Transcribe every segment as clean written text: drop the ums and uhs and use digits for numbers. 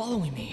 following me.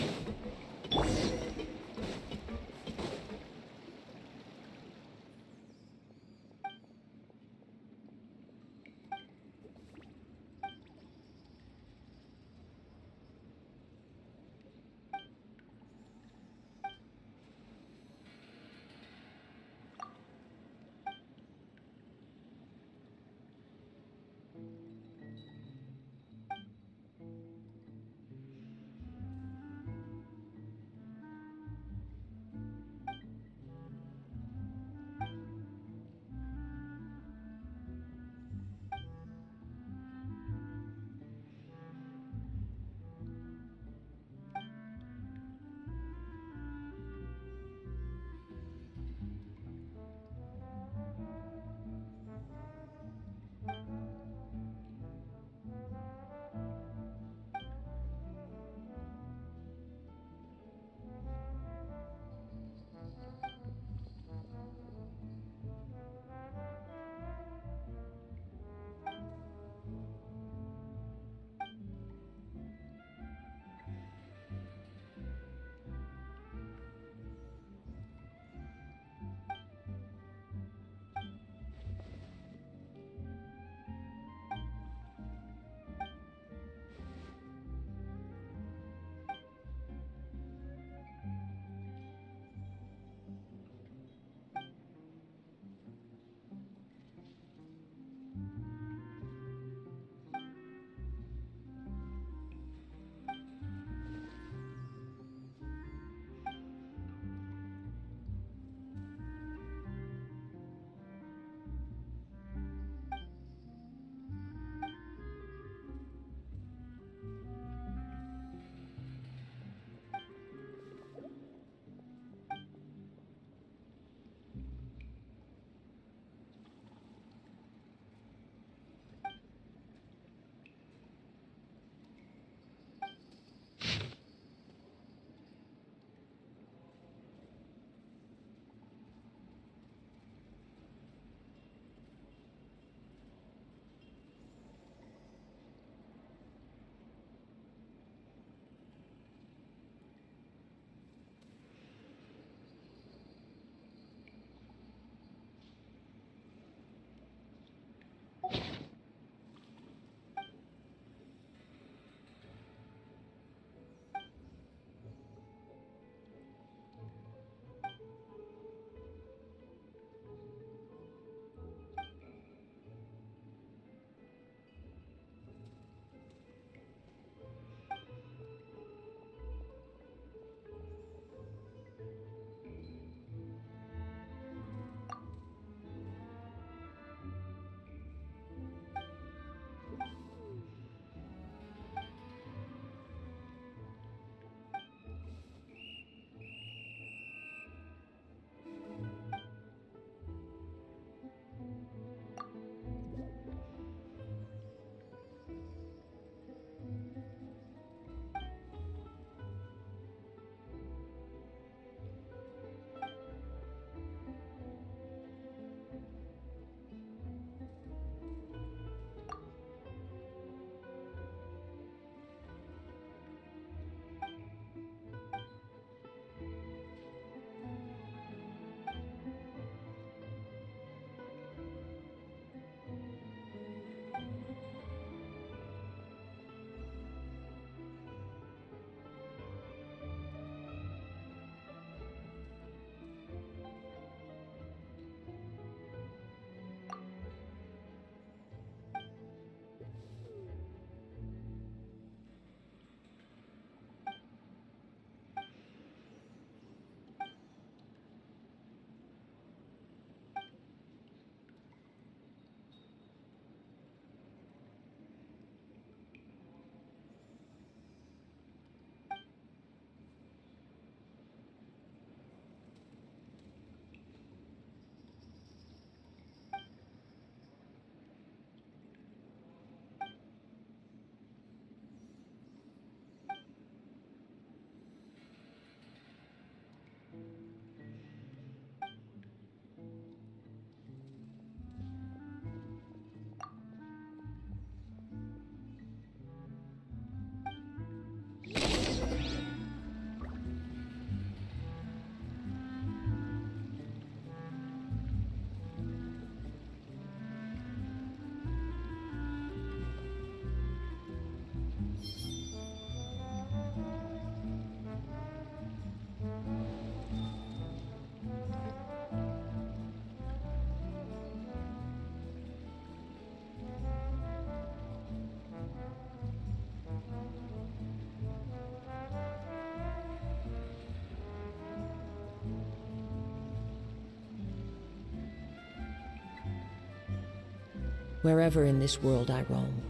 Wherever in this world I roam,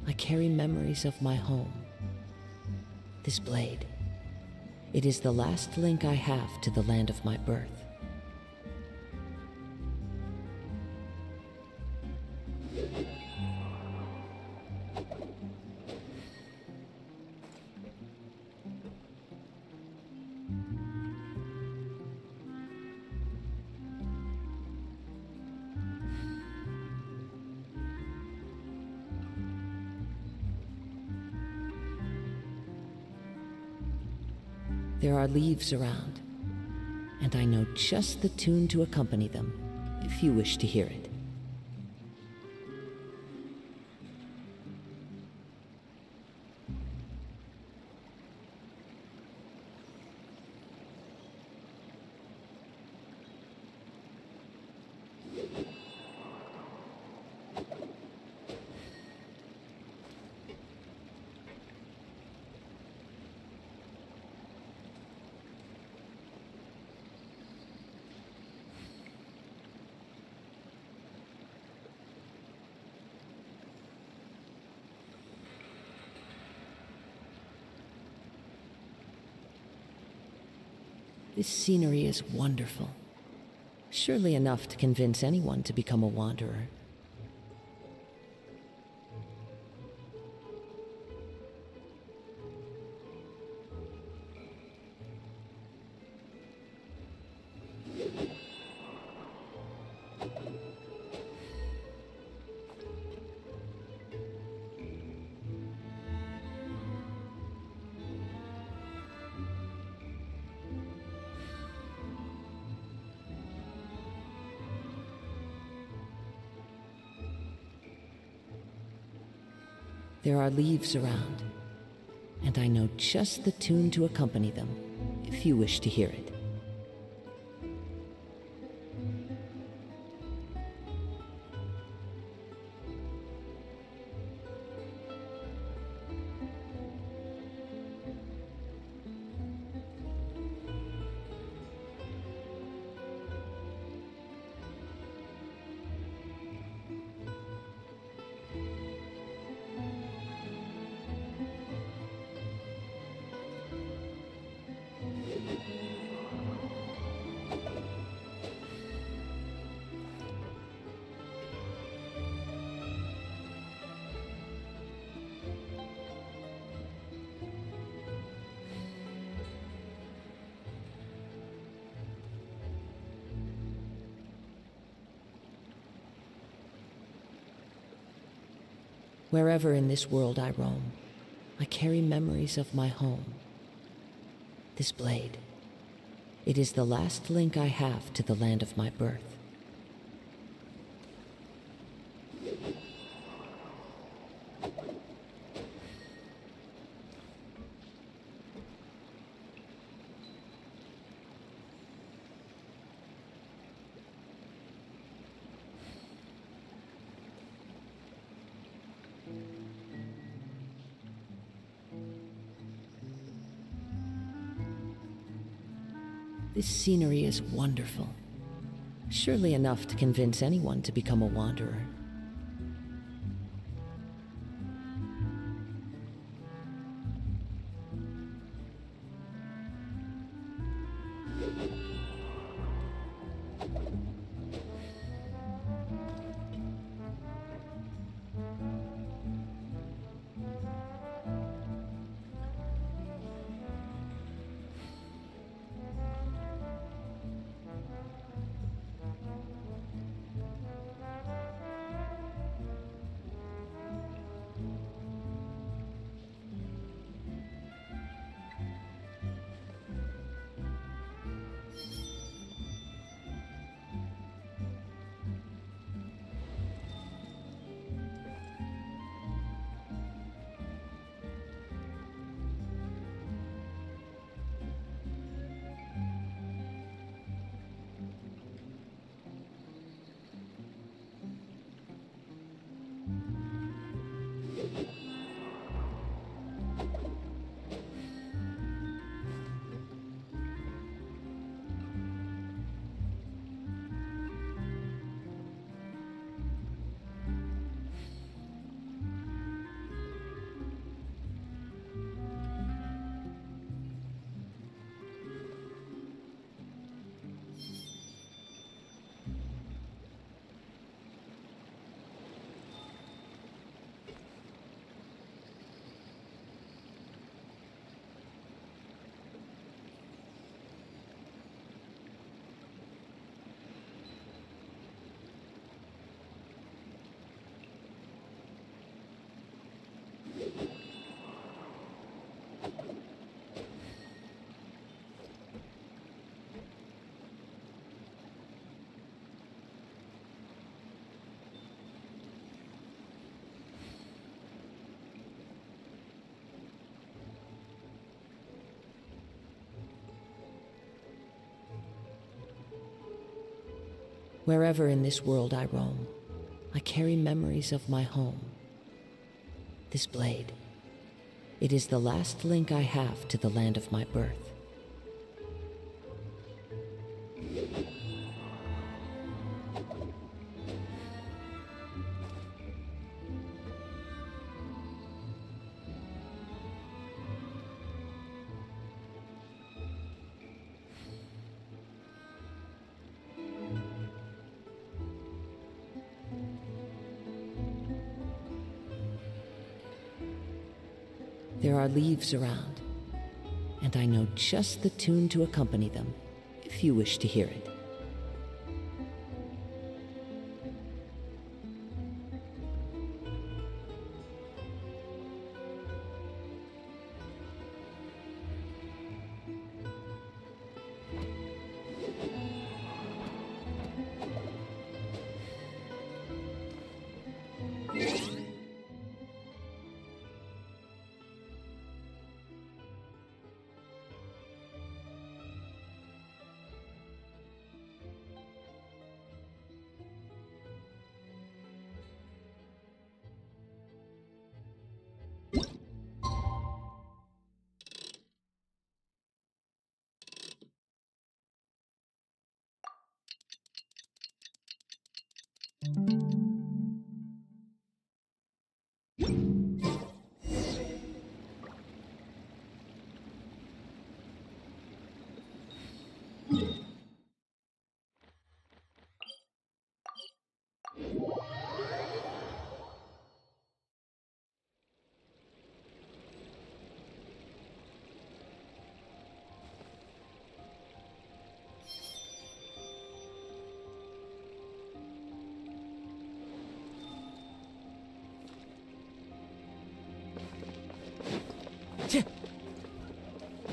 I carry memories of my home. This blade, it is the last link I have to the land of my birth. There are leaves around, and I know just the tune to accompany them, if you wish to hear it. This scenery is wonderful, surely enough to convince anyone to become a wanderer. There are leaves around, and I know just the tune to accompany them, if you wish to hear it. Wherever in this world I roam, I carry memories of my home. This blade, it is the last link I have to the land of my birth. This scenery is wonderful, surely enough to convince anyone to become a wanderer. Wherever in this world I roam, I carry memories of my home. This blade, it is the last link I have to the land of my birth. There are leaves around, and I know just the tune to accompany them, if you wish to hear it.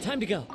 Time to go.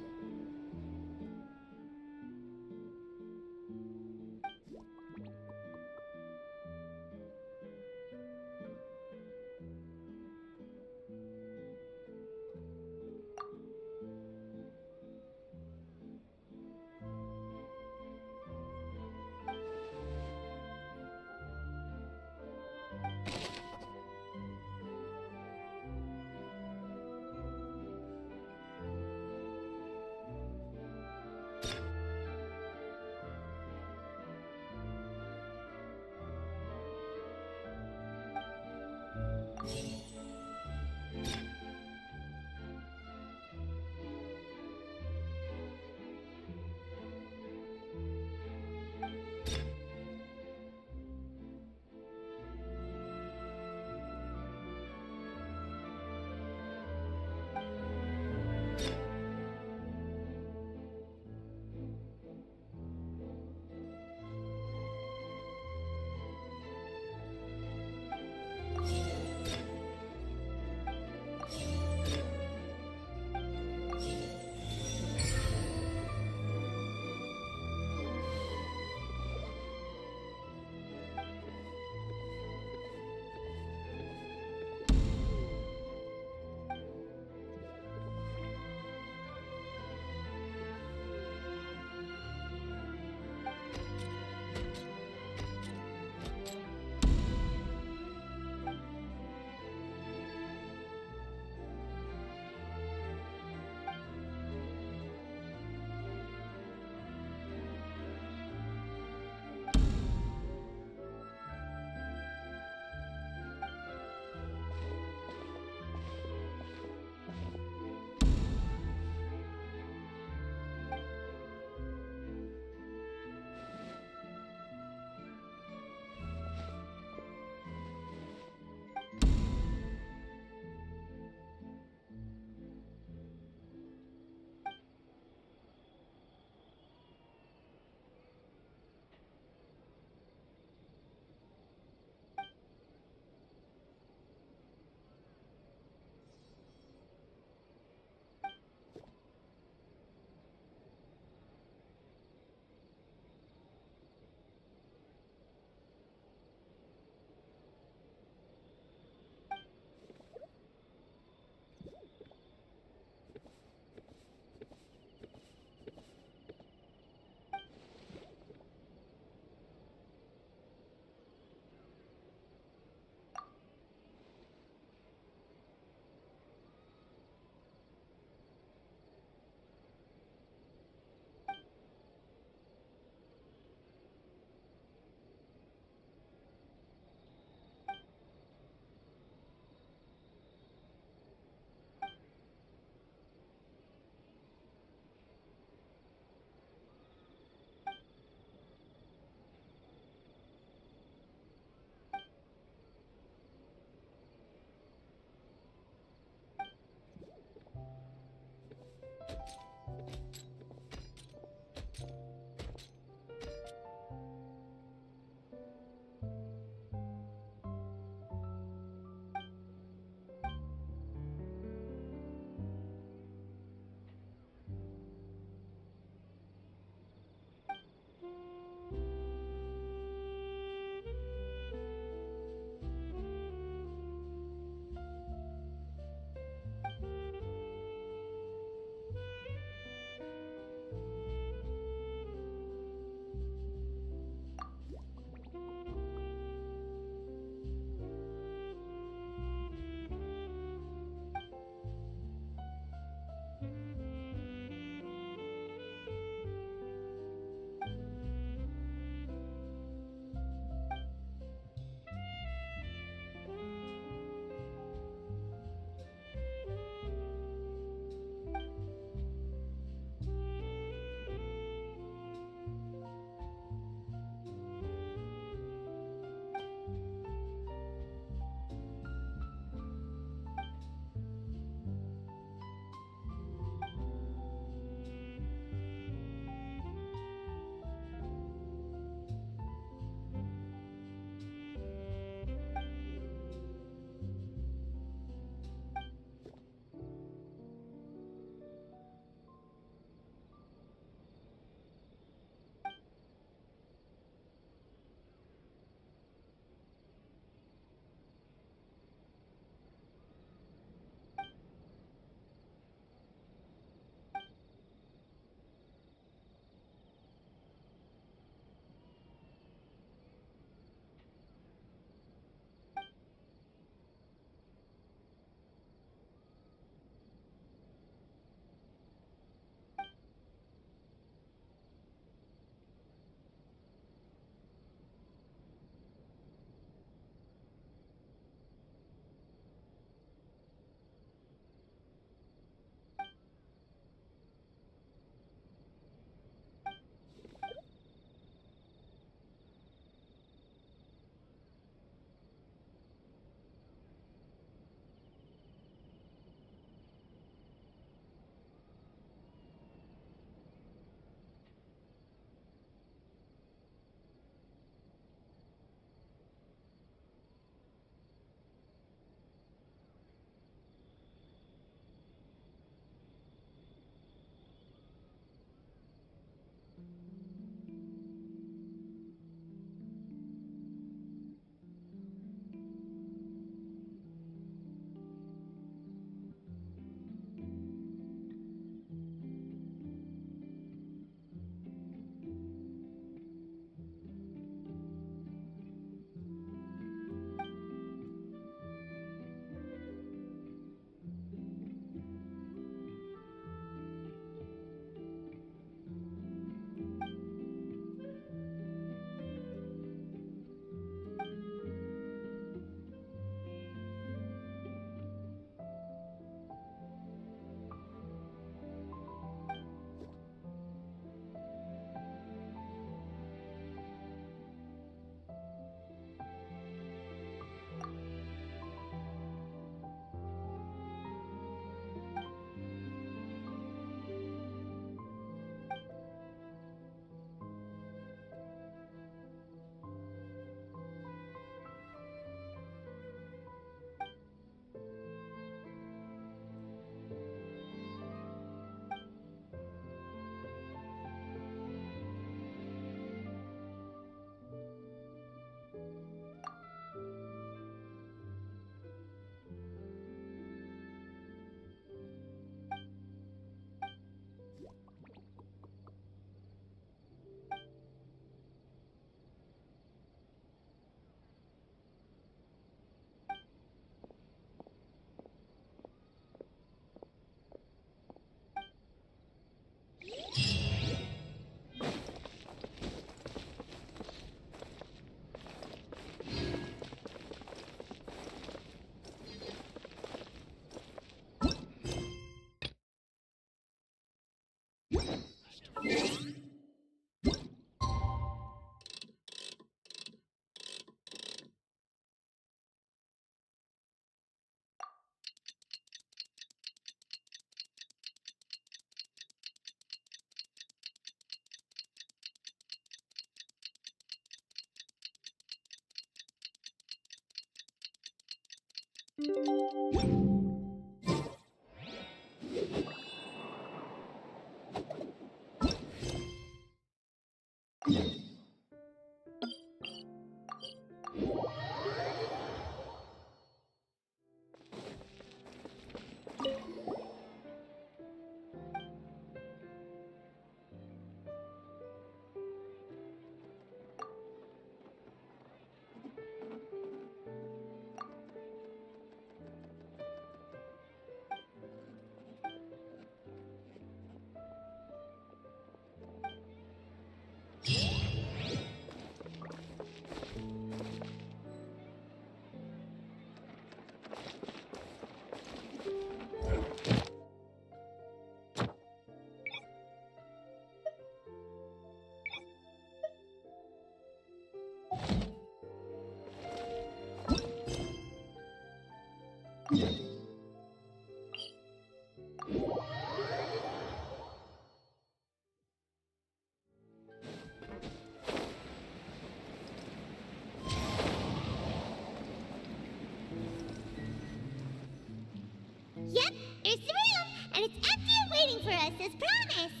Yep, there's the room, and it's empty and waiting for us as promised.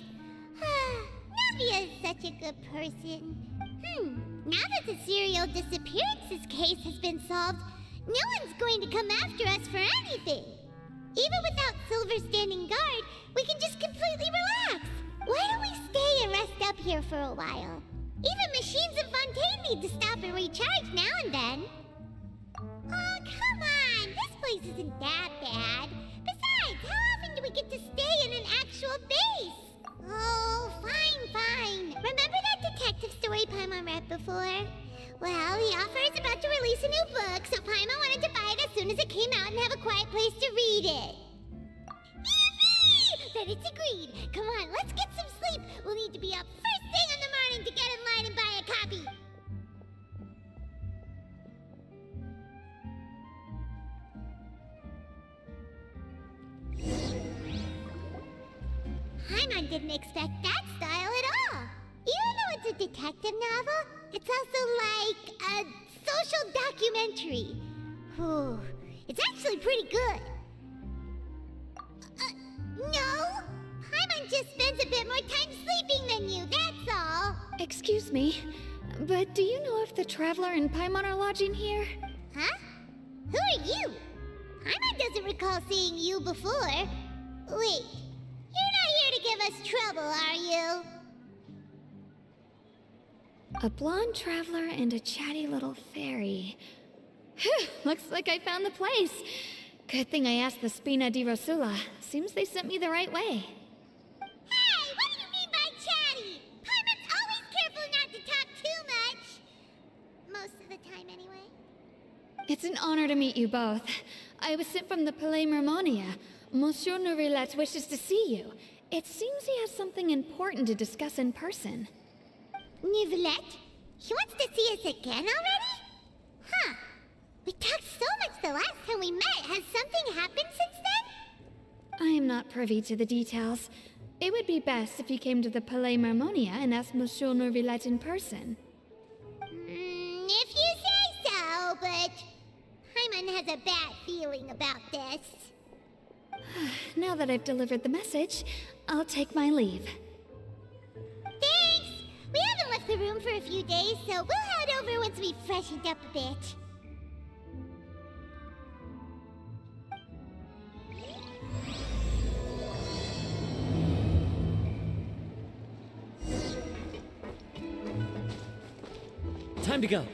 Navia is such a good person. Now that the serial disappearances case has been solved, no one's going to come after us for anything. Even without Silver standing guard, we can just completely relax. Why don't we stay and rest up here for a while? Even machines in Fontaine need to stop and recharge now and then. Oh, come on! This place isn't that bad. Besides, how often do we get to stay in an actual base? Oh, fine. Remember that detective story Paimon read before? Well, the author is about to release a new book, so Paimon wanted to buy it as soon as it came out and have a quiet place to read it. Yippee! Then it's agreed. Come on, let's get some sleep. We'll need to be up first thing in the morning to get in line and buy a copy. Paimon didn't expect that style at all. Even though it's a detective novel, it's also like a social documentary. Whew. It's actually pretty good. No! Paimon just spends a bit more time sleeping than you, that's all. Excuse me, but do you know if the Traveler and Paimon are lodging here? Huh? Who are you? Paimon doesn't recall seeing you before. Wait, you're not here to give us trouble, are you? A blonde traveler and a chatty little fairy. Phew, looks like I found the place. Good thing I asked the Spina di Rosula. Seems they sent me the right way. Hey, what do you mean by chatty? Paimon's always careful not to talk too much. Most of the time, anyway. It's an honor to meet you both. I was sent from the Palais Mermonia. Monsieur Nourilette wishes to see you. It seems he has something important to discuss in person. Nourilette? He wants to see us again already? Huh. We talked so much the last time we met. Has something happened since then? I am not privy to the details. It would be best if you came to the Palais Mermonia and asked Monsieur Nourilette in person. If you say so, but Paimon has a bad feeling about this. Now that I've delivered the message, I'll take my leave. Thanks! We haven't left the room for a few days, so we'll head over once we've freshened up a bit. Time to go.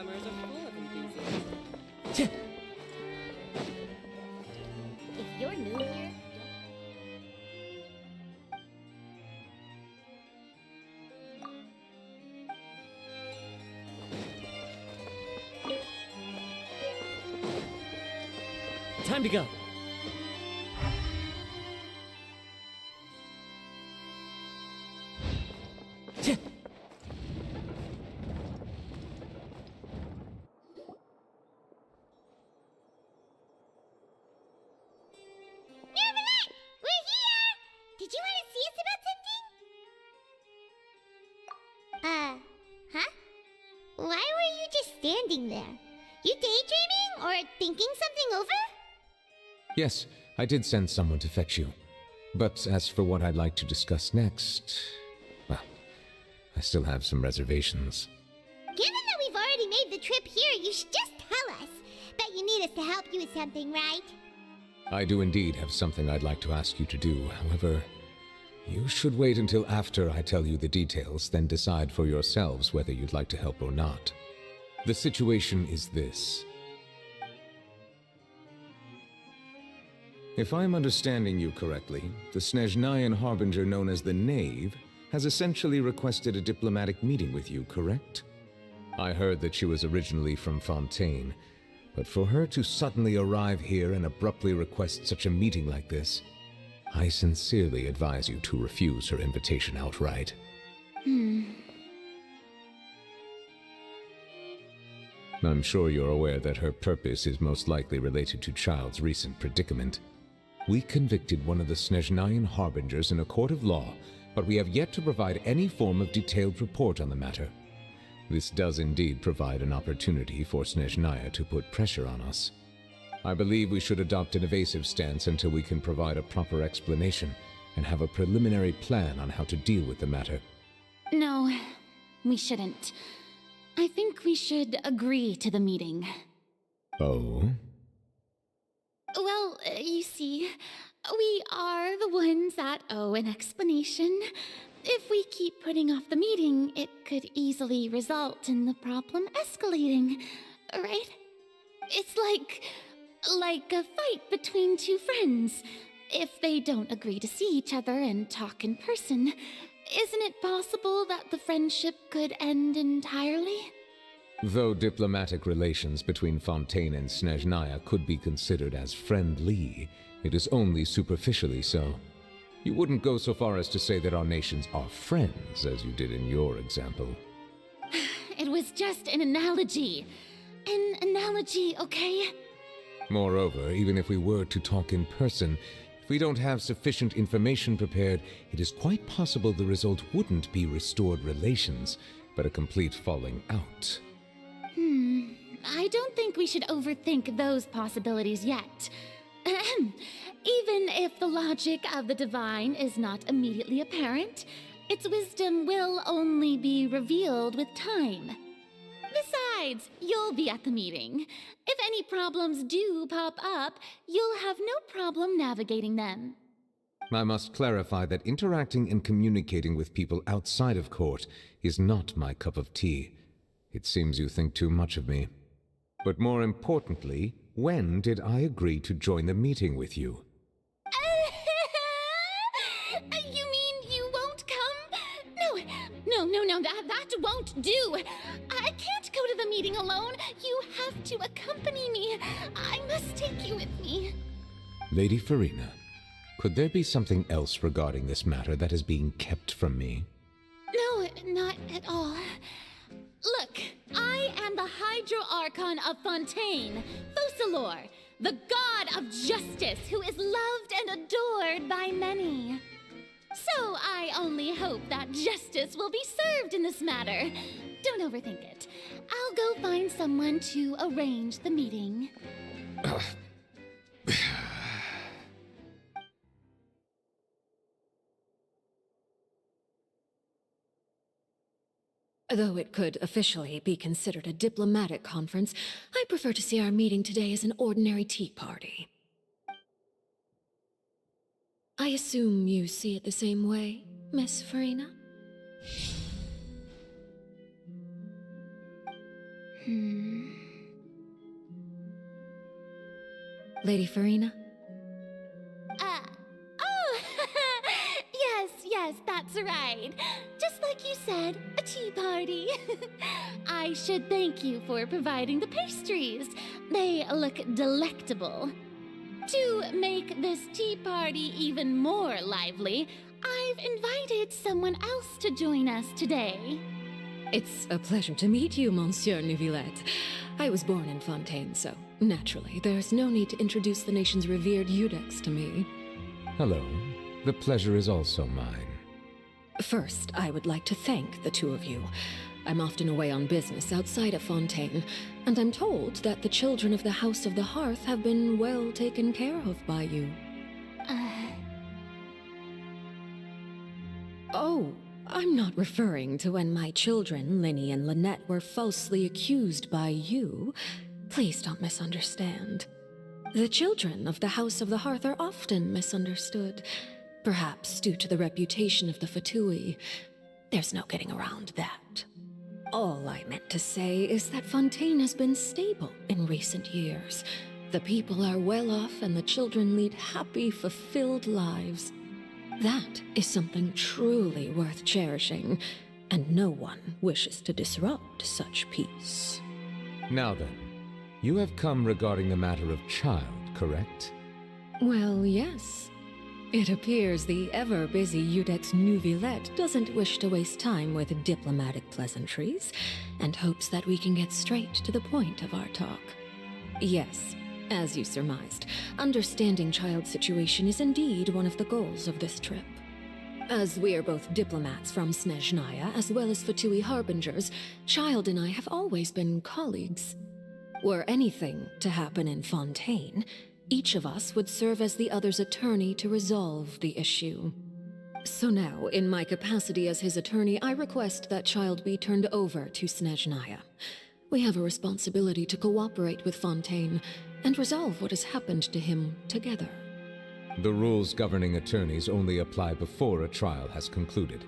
newcomers are full of enthusiasm. If you're new here, Time to go. Neverland, we're here! Did you want to see us about something? Huh? Why were you just standing there? You daydreaming or thinking something over? Yes, I did send someone to fetch you. But as for what I'd like to discuss next, well, I still have some reservations. Given that we've already made the trip here, you should just tell us. Bet you need us to help you with something, right? I do indeed have something I'd like to ask you to do. However, you should wait until after I tell you the details, then decide for yourselves whether you'd like to help or not. The situation is this. If I'm understanding you correctly, the Snezhnayan Harbinger known as the Knave has essentially requested a diplomatic meeting with you, correct? I heard that she was originally from Fontaine, but for her to suddenly arrive here and abruptly request such a meeting like this, I sincerely advise you to refuse her invitation outright. I'm sure you're aware that her purpose is most likely related to Child's recent predicament. We convicted one of the Snezhnayan Harbingers in a court of law, but we have yet to provide any form of detailed report on the matter. This does indeed provide an opportunity for Snezhnaya to put pressure on us. I believe we should adopt an evasive stance until we can provide a proper explanation and have a preliminary plan on how to deal with the matter. No, we shouldn't. I think we should agree to the meeting. Oh? Well, you see, we are the ones that owe an explanation. If we keep putting off the meeting, it could easily result in the problem escalating, right? It's like a fight between two friends. If they don't agree to see each other and talk in person, isn't it possible that the friendship could end entirely? Though diplomatic relations between Fontaine and Snezhnaya could be considered as friendly, it is only superficially so. You wouldn't go so far as to say that our nations are friends, as you did in your example. It was just an analogy. An analogy, okay? Moreover, even if we were to talk in person, if we don't have sufficient information prepared, it is quite possible the result wouldn't be restored relations, but a complete falling out. I don't think we should overthink those possibilities yet. Ahem. Even if the logic of the divine is not immediately apparent, its wisdom will only be revealed with time. Besides, you'll be at the meeting. If any problems do pop up, you'll have no problem navigating them. I must clarify that interacting and communicating with people outside of court is not my cup of tea. It seems you think too much of me. But more importantly, when did I agree to join the meeting with you? You mean you won't come? No, that won't do. I can't go to the meeting alone. You have to accompany me. I must take you with me. Lady Farina, could there be something else regarding this matter that is being kept from me? No, not at all. Look, I am the Hydro Archon of Fontaine, Focalor, the god of justice who is loved and adored by many. So I only hope that justice will be served in this matter. Don't overthink it. I'll go find someone to arrange the meeting. Though it could officially be considered a diplomatic conference, I prefer to see our meeting today as an ordinary tea party. I assume you see it the same way, Miss Farina? Lady Farina? Oh, yes, that's right. Just like you said, a tea party. I should thank you for providing the pastries. They look delectable. To make this tea party even more lively, I've invited someone else to join us today. It's a pleasure to meet you, Monsieur Neuvillette. I was born in Fontaine, so naturally, there's no need to introduce the nation's revered Eudex to me. Hello. The pleasure is also mine. First, I would like to thank the two of you. I'm often away on business outside of Fontaine, and I'm told that the children of the House of the Hearth have been well taken care of by you. Oh, I'm not referring to when my children, Linny and Lynette, were falsely accused by you. Please don't misunderstand. The children of the House of the Hearth are often misunderstood, perhaps due to the reputation of the Fatui. There's no getting around that. All I meant to say is that Fontaine has been stable in recent years. The people are well off and the children lead happy, fulfilled lives. That is something truly worth cherishing, and no one wishes to disrupt such peace. Now then, you have come regarding the matter of child, correct? Well, yes. It appears the ever-busy Eudex Neuvillette doesn't wish to waste time with diplomatic pleasantries, and hopes that we can get straight to the point of our talk. Yes, as you surmised, understanding child's situation is indeed one of the goals of this trip. As we are both diplomats from Snezhnaya as well as Fatui harbingers, Child and I have always been colleagues. Were anything to happen in Fontaine, each of us would serve as the other's attorney to resolve the issue. So now, in my capacity as his attorney, I request that Child be turned over to Snezhnaya. We have a responsibility to cooperate with Fontaine and resolve what has happened to him together. The rules governing attorneys only apply before a trial has concluded.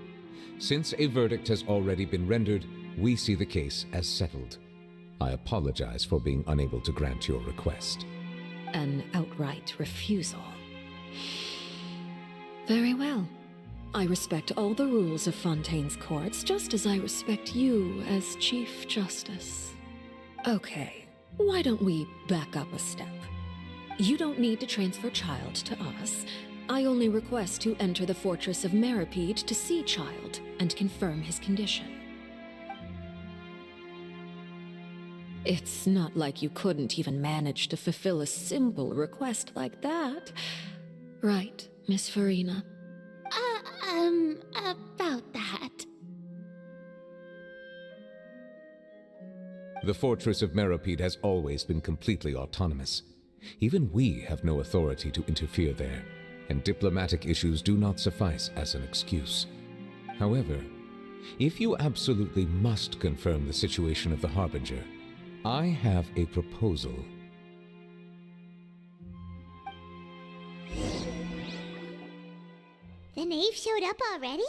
Since a verdict has already been rendered, we see the case as settled. I apologize for being unable to grant your request. An outright refusal. Very well. I respect all the rules of Fontaine's courts, just as I respect you as Chief Justice. Okay, why don't we back up a step? You don't need to transfer Child to us. I only request to enter the fortress of Meripede to see Child and confirm his condition. It's not like you couldn't even manage to fulfill a simple request like that. Right, Miss Farina? About that. The fortress of Meripede has always been completely autonomous. Even we have no authority to interfere there, and diplomatic issues do not suffice as an excuse. However, if you absolutely must confirm the situation of the Harbinger, I have a proposal. The knave showed up already?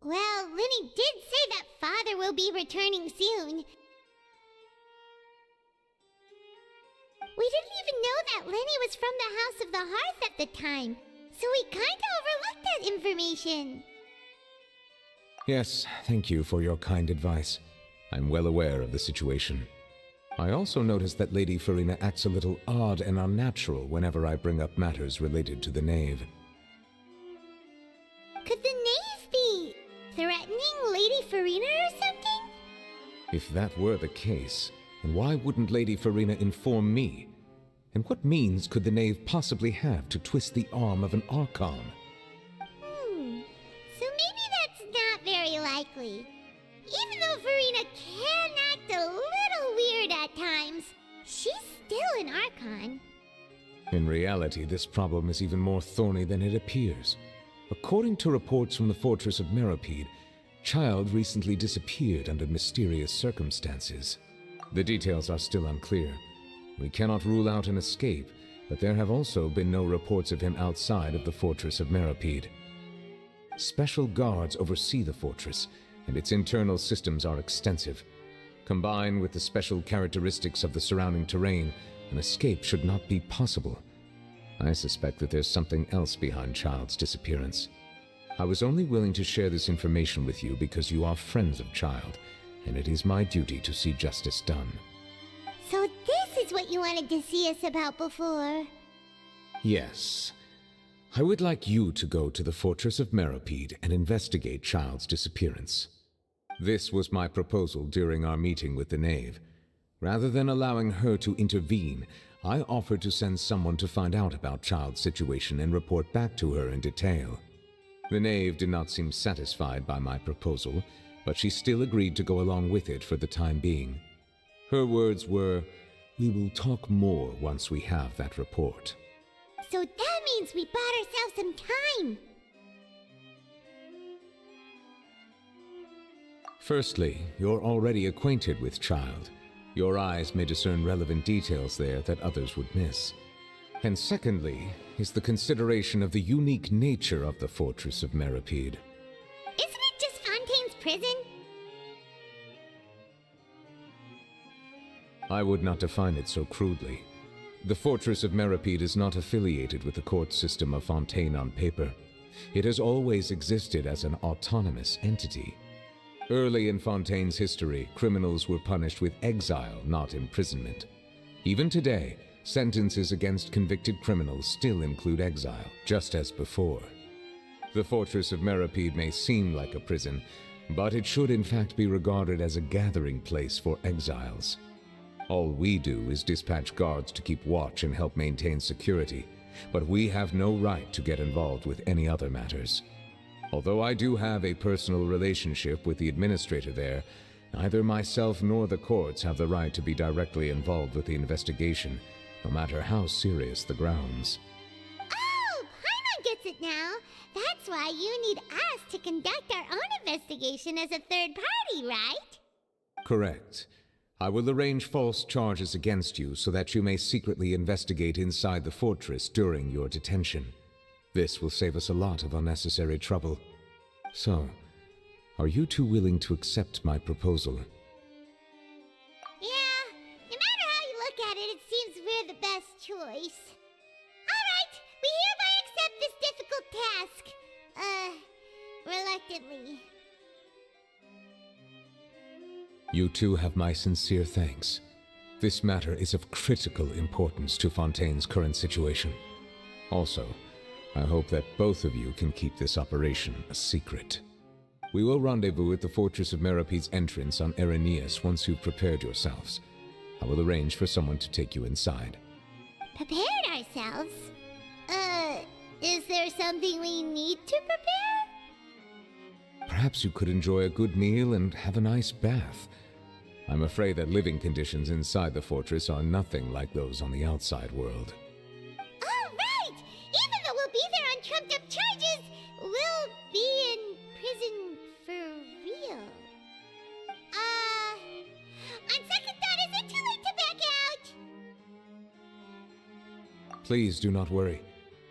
Well, Linny did say that father will be returning soon. We didn't even know that Linny was from the House of the Hearth at the time, so we kinda overlooked that information. Yes, thank you for your kind advice. I'm well aware of the situation. I also noticed that Lady Farina acts a little odd and unnatural whenever I bring up matters related to the knave. Could the knave be threatening Lady Farina or something? If that were the case, then why wouldn't Lady Farina inform me? And what means could the knave possibly have to twist the arm of an Archon? So maybe that's not very likely. Even though Farina can act a little weird at times, she's still an Archon. In reality, this problem is even more thorny than it appears. According to reports from the fortress of Meripede, Child recently disappeared under mysterious circumstances. The details are still unclear. We cannot rule out an escape, but there have also been no reports of him outside of the fortress of Meripede. Special guards oversee the fortress, and its internal systems are extensive. Combined with the special characteristics of the surrounding terrain, an escape should not be possible. I suspect that there's something else behind Child's disappearance. I was only willing to share this information with you because you are friends of Child, and it is my duty to see justice done. So this is what you wanted to see us about before. Yes. I would like you to go to the Fortress of Meropide and investigate Child's disappearance. This was my proposal during our meeting with the Knave. Rather than allowing her to intervene, I offered to send someone to find out about Child's situation and report back to her in detail. The Knave did not seem satisfied by my proposal, but she still agreed to go along with it for the time being. Her words were, "We will talk more once we have that report." So that means we bought ourselves some time. Firstly, you're already acquainted with Child. Your eyes may discern relevant details there that others would miss. And secondly, is the consideration of the unique nature of the Fortress of Meropide. Isn't it just Fontaine's prison? I would not define it so crudely. The Fortress of Meropide is not affiliated with the court system of Fontaine on paper. It has always existed as an autonomous entity. Early in Fontaine's history, criminals were punished with exile, not imprisonment. Even today, sentences against convicted criminals still include exile, just as before. The Fortress of Meropide may seem like a prison, but it should in fact be regarded as a gathering place for exiles. All we do is dispatch guards to keep watch and help maintain security, but we have no right to get involved with any other matters. Although I do have a personal relationship with the administrator there, neither myself nor the courts have the right to be directly involved with the investigation, no matter how serious the grounds. Oh, Paimon gets it now. That's why you need us to conduct our own investigation as a third party, right? Correct. I will arrange false charges against you so that you may secretly investigate inside the fortress during your detention. This will save us a lot of unnecessary trouble. So, are you two willing to accept my proposal? Yeah, no matter how you look at it, it seems we're the best choice. Alright, we hereby accept this difficult task. Reluctantly. You two have my sincere thanks. This matter is of critical importance to Fontaine's current situation. Also, I hope that both of you can keep this operation a secret. We will rendezvous at the Fortress of Meropide's entrance on Erinius once you've prepared yourselves. I will arrange for someone to take you inside. Prepared ourselves? Is there something we need to prepare? Perhaps you could enjoy a good meal and have a nice bath. I'm afraid that living conditions inside the fortress are nothing like those on the outside world. Oh, right! Even though we'll be there on trumped-up charges, we'll be in prison for real. On second thought, is it too late to back out? Please do not worry.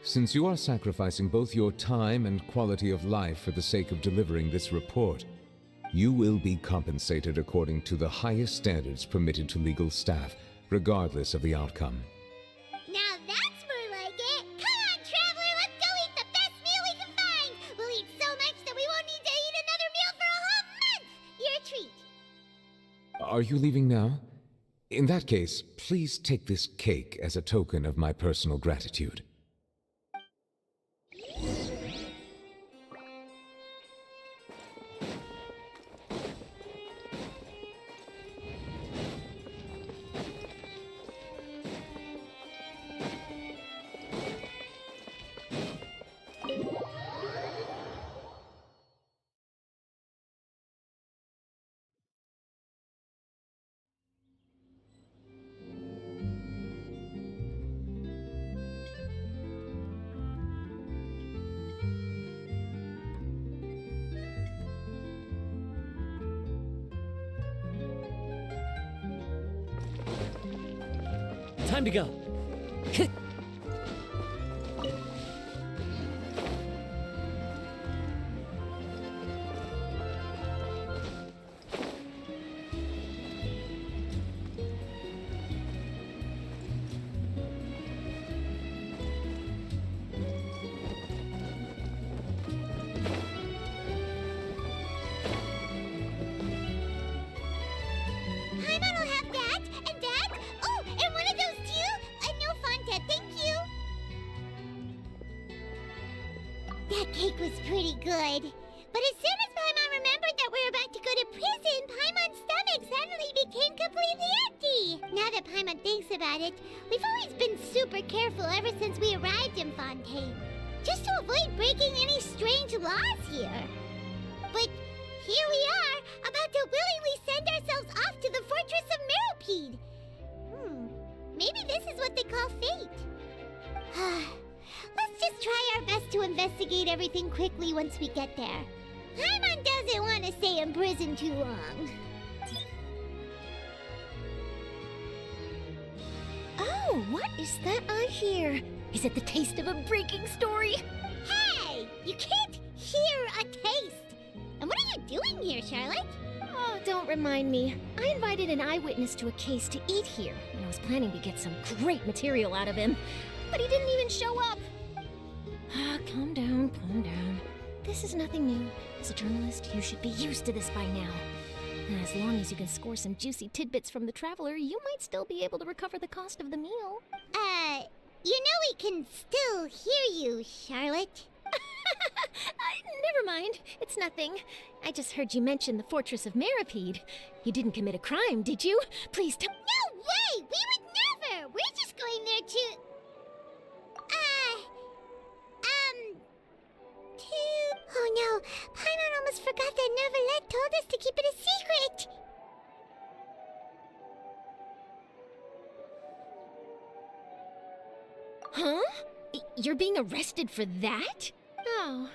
Since you are sacrificing both your time and quality of life for the sake of delivering this report, you will be compensated according to the highest standards permitted to legal staff, regardless of the outcome. Now that's more like it! Come on, traveler, let's go eat the best meal we can find! We'll eat so much that we won't need to eat another meal for a whole month! Your treat! Are you leaving now? In that case, please take this cake as a token of my personal gratitude. Time to go. cake was pretty good. But as soon as Paimon remembered that we were about to go to prison, Paimon's stomach suddenly became completely empty. Now that Paimon thinks about it, we've always been super careful ever since we arrived in Fontaine, just to avoid breaking any strange laws here. But here we are, about to willingly send ourselves off to the Fortress of Meropide. Maybe this is what they call fate. Let's just try our best to investigate everything quickly once we get there. Paimon doesn't want to stay in prison too long. Oh, what is that I hear? Is it the taste of a breaking story? Hey! You can't hear a taste! And what are you doing here, Charlotte? Oh, don't remind me. I invited an eyewitness to a case to eat here, and I was planning to get some great material out of him. But he didn't even show up. Calm down, calm down. This is nothing new. As a journalist, you should be used to this by now. And as long as you can score some juicy tidbits from the traveler, you might still be able to recover the cost of the meal. You know we can still hear you, Charlotte. Never mind. It's nothing. I just heard you mention the Fortress of Meropide. You didn't commit a crime, did you? Please tell— No way! We would never! We're just going there to... Oh no, Paimon almost forgot that Neuvillette told us to keep it a secret! Huh? You're being arrested for that? Oh.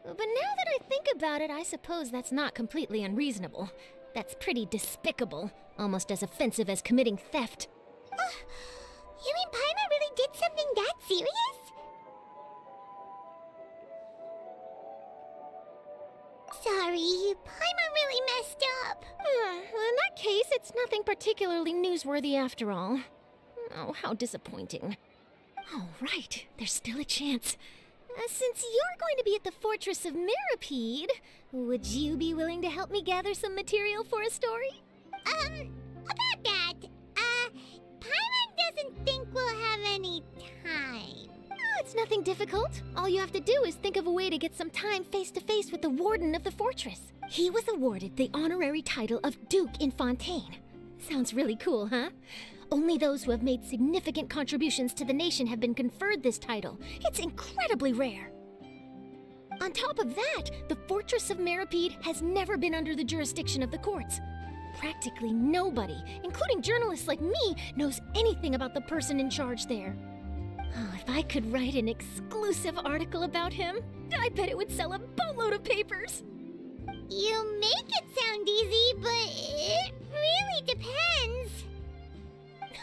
But now that I think about it, I suppose that's not completely unreasonable. That's pretty despicable. Almost as offensive as committing theft. You mean Paimon really did something that serious? Sorry, Paimon really messed up. Well, in that case, it's nothing particularly newsworthy after all. Oh, how disappointing. Oh, right. There's still a chance. Since you're going to be at the Fortress of Meropide, would you be willing to help me gather some material for a story? About that, Paimon doesn't think we'll have any time. Oh, it's nothing difficult. All you have to do is think of a way to get some time face-to-face with the warden of the fortress. He was awarded the honorary title of Duke in Fontaine. Sounds really cool, huh? Only those who have made significant contributions to the nation have been conferred this title. It's incredibly rare. On top of that, the Fortress of Meropide has never been under the jurisdiction of the courts. Practically nobody, including journalists like me, knows anything about the person in charge there. Oh, if I could write an exclusive article about him, I bet it would sell a boatload of papers. You make it sound easy, but it really depends.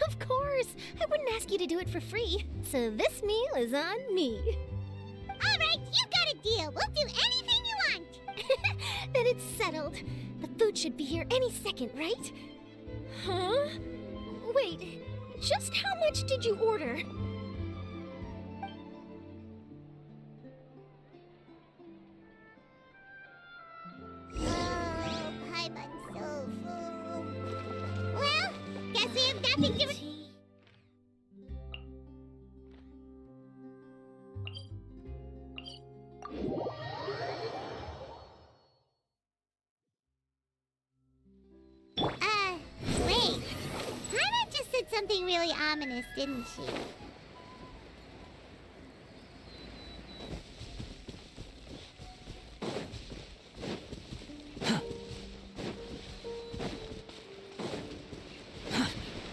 Of course, I wouldn't ask you to do it for free, so this meal is on me. All right, you got a deal. We'll do anything you want. Then it's settled. The food should be here any second, right? Huh? Wait, just how much did you order? Oh, Paimon's so full. Well, guess we have nothing to... Wait. Paimon just said something really ominous, didn't she?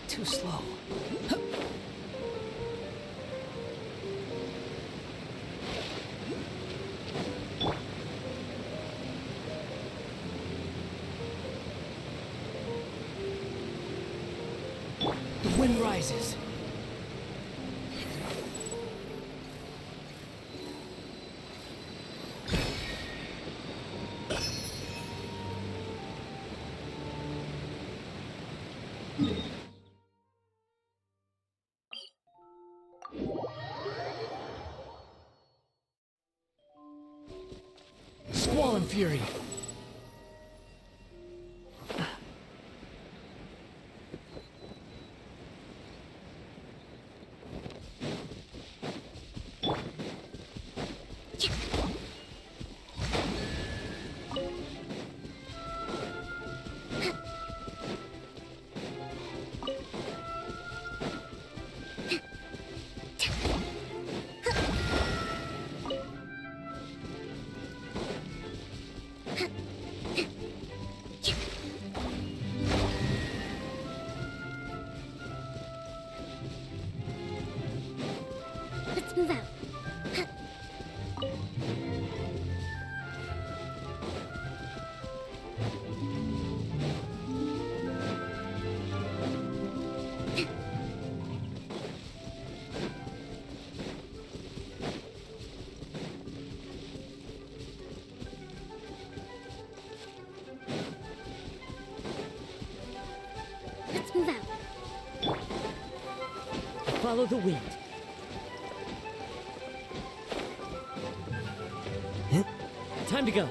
Too slow. The wind rises. Squall and fury. Let's move out. Huh. Let's move out. Follow the wind. Time to go.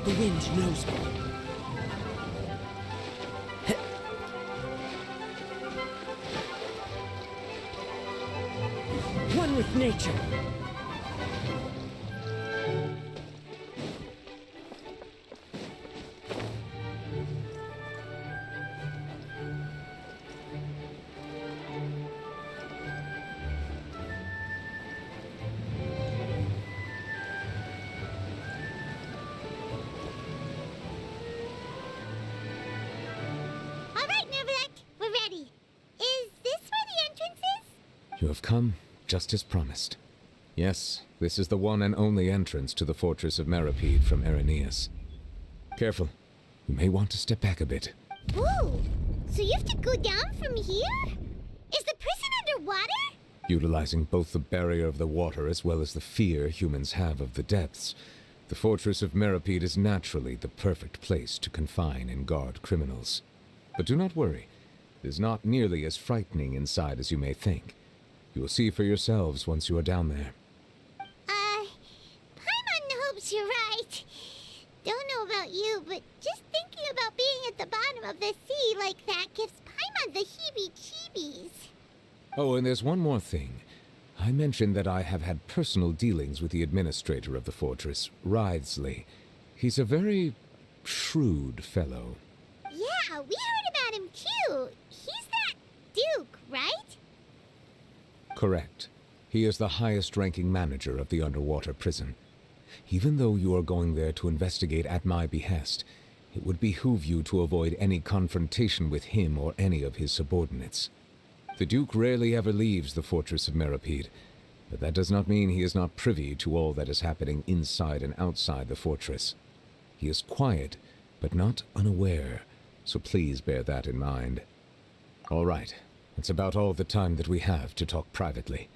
The wind knows me. One with nature. All right, Neverlect, we're ready. Is this where the entrance is? You have come just as promised. Yes, this is the one and only entrance to the fortress of Meripede from Irenaeus. Careful. You may want to step back a bit. Whoa! So you have to go down from here? Is the prison underwater? Utilizing both the barrier of the water as well as the fear humans have of the depths, the fortress of Meripede is naturally the perfect place to confine and guard criminals. But do not worry. It is not nearly as frightening inside as you may think. You will see for yourselves once you are down there. Paimon hopes you're right. Don't know about you, but just thinking about being at the bottom of the sea like that gives Paimon the heebie-jeebies. Oh, and there's one more thing. I mentioned that I have had personal dealings with the administrator of the fortress, Writhsley. He's a very shrewd fellow. Yeah, we heard about him too. He's that Duke, right? Correct. He is the highest-ranking manager of the underwater prison. Even though you are going there to investigate at my behest, it would behoove you to avoid any confrontation with him or any of his subordinates. The Duke rarely ever leaves the fortress of Meripede, but that does not mean he is not privy to all that is happening inside and outside the fortress. He is quiet, but not unaware, so please bear that in mind. All right, that's about all the time that we have to talk privately.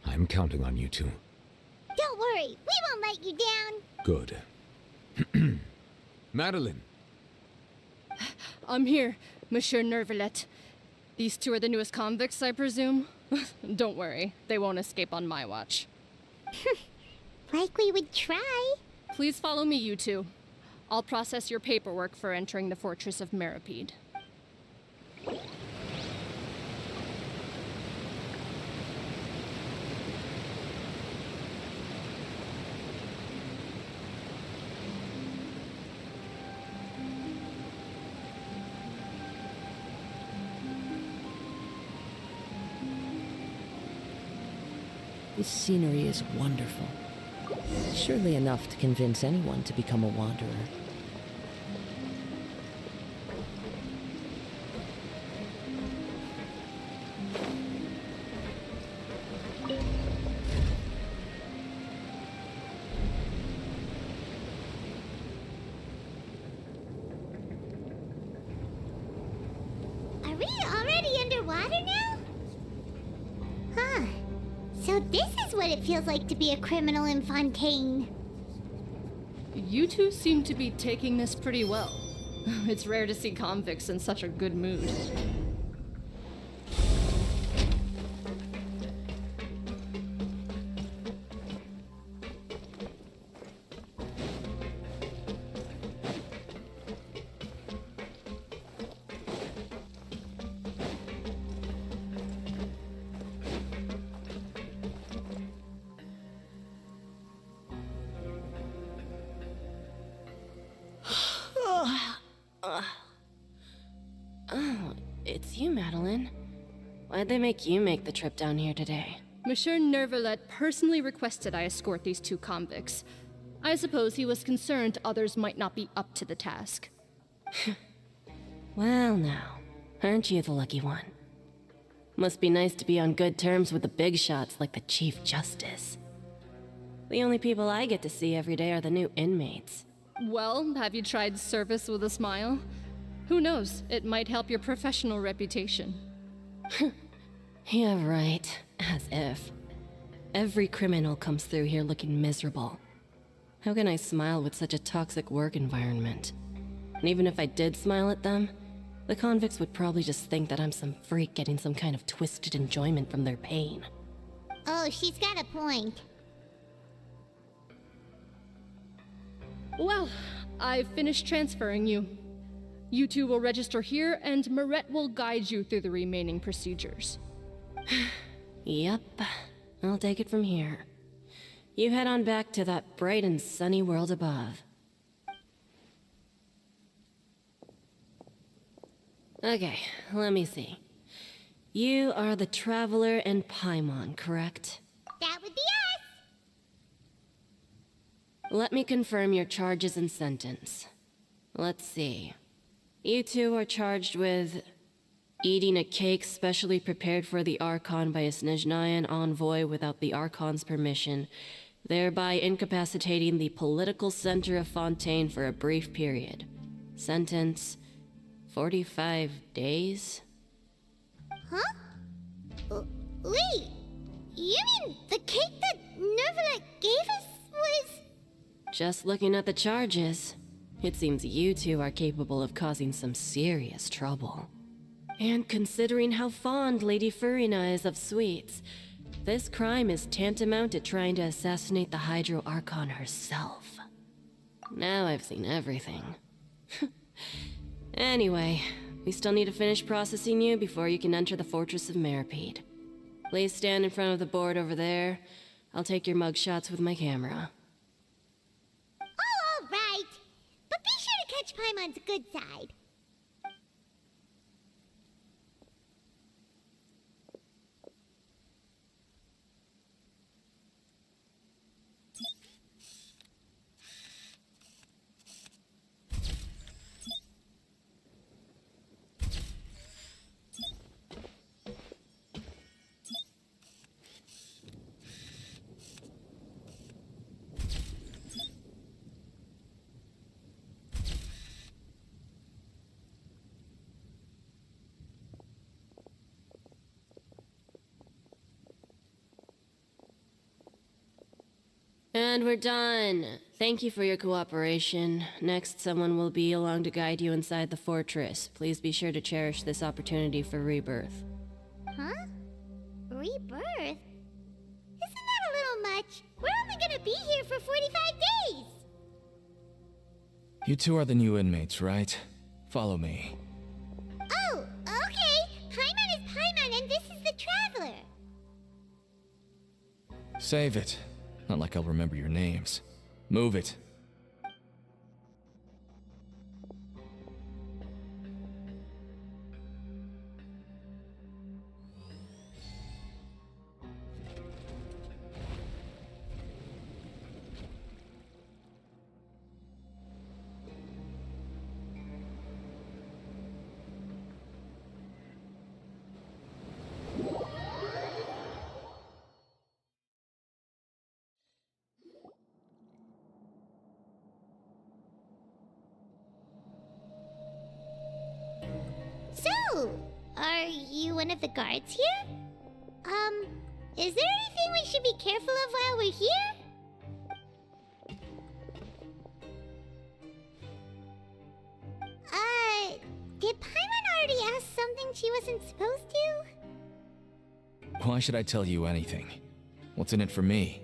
I'm counting on you two. Don't worry, we won't let you down. Good. Madeline! I'm here, Monsieur Nervalet. These two are the newest convicts, I presume? Don't worry, they won't escape on my watch. Like we would try. Please follow me, you two. I'll process your paperwork for entering the Fortress of Meripede. This scenery is wonderful. Surely enough to convince anyone to become a wanderer. Are we already underwater now? Huh. So this is what it feels like to be a criminal in Fontaine. You two seem to be taking this pretty well. It's rare to see convicts in such a good mood. Oh, it's you, Madeline. Why'd they make you make the trip down here today? Monsieur Nervalet personally requested I escort these two convicts. I suppose he was concerned others might not be up to the task. Well, now, Aren't you the lucky one? Must be nice to be on good terms with the big shots like the Chief Justice. The only people I get to see every day are the new inmates. Well, have you tried service with a smile? Who knows, it might help your professional reputation. Yeah, right. As if. Every criminal comes through here looking miserable. How can I smile with such a toxic work environment? And even if I did smile at them, the convicts would probably just think that I'm some freak getting some kind of twisted enjoyment from their pain. Oh, she's got a point. Well, I've finished transferring you. You two will register here, and Marette will guide you through the remaining procedures. Yep, I'll take it from here. You head on back to that bright and sunny world above. Okay, let me see. You are the Traveler and Paimon, correct? That would be us! Let me confirm your charges and sentence. Let's see. You two are charged with eating a cake specially prepared for the Archon by a Snezhnayan envoy without the Archon's permission, thereby incapacitating the political center of Fontaine for a brief period. Sentence: 45 days? Huh? Wait, you mean the cake that Nervalet gave us was... Just looking at the charges, it seems you two are capable of causing some serious trouble. And considering how fond Lady Furina is of sweets, this crime is tantamount to trying to assassinate the Hydro Archon herself. Now I've seen everything. Anyway, we still need to finish processing you before you can enter the Fortress of Meripede. Please stand in front of the board over there. I'll take your mugshots with my camera. Oh, all right. But be sure to catch Paimon's good side. And we're done. Thank you for your cooperation. Next, someone will be along to guide you inside the fortress. Please be sure to cherish this opportunity for rebirth. Huh? Rebirth? Isn't that a little much? We're only gonna be here for 45 days! You two are the new inmates, right? Follow me. Oh, okay! Paimon is Paimon and this is the Traveler! Save it. Not like I'll remember your names. Move it. So, are you one of the guards here? Is there anything we should be careful of while we're here? Did Paimon already ask something she wasn't supposed to? Why should I tell you anything? What's in it for me?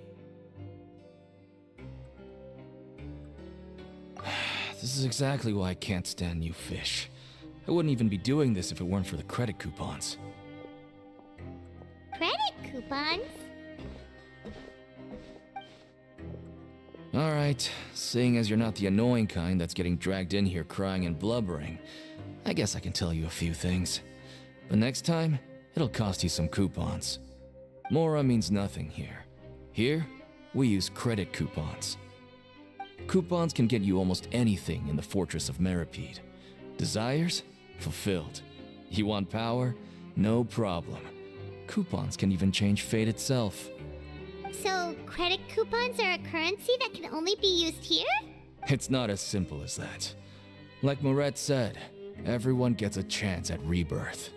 This is exactly why I can't stand you fish. I wouldn't even be doing this if it weren't for the credit coupons. Credit coupons? Alright, seeing as you're not the annoying kind that's getting dragged in here crying and blubbering, I guess I can tell you a few things. But next time, it'll cost you some coupons. Mora means nothing here. Here, we use credit coupons. Coupons can get you almost anything in the Fortress of Meripede. Desires? Fulfilled. You want power? No problem. Coupons can even change fate itself. So, credit coupons are a currency that can only be used here? It's not as simple as that. Like Moret said, everyone gets a chance at rebirth.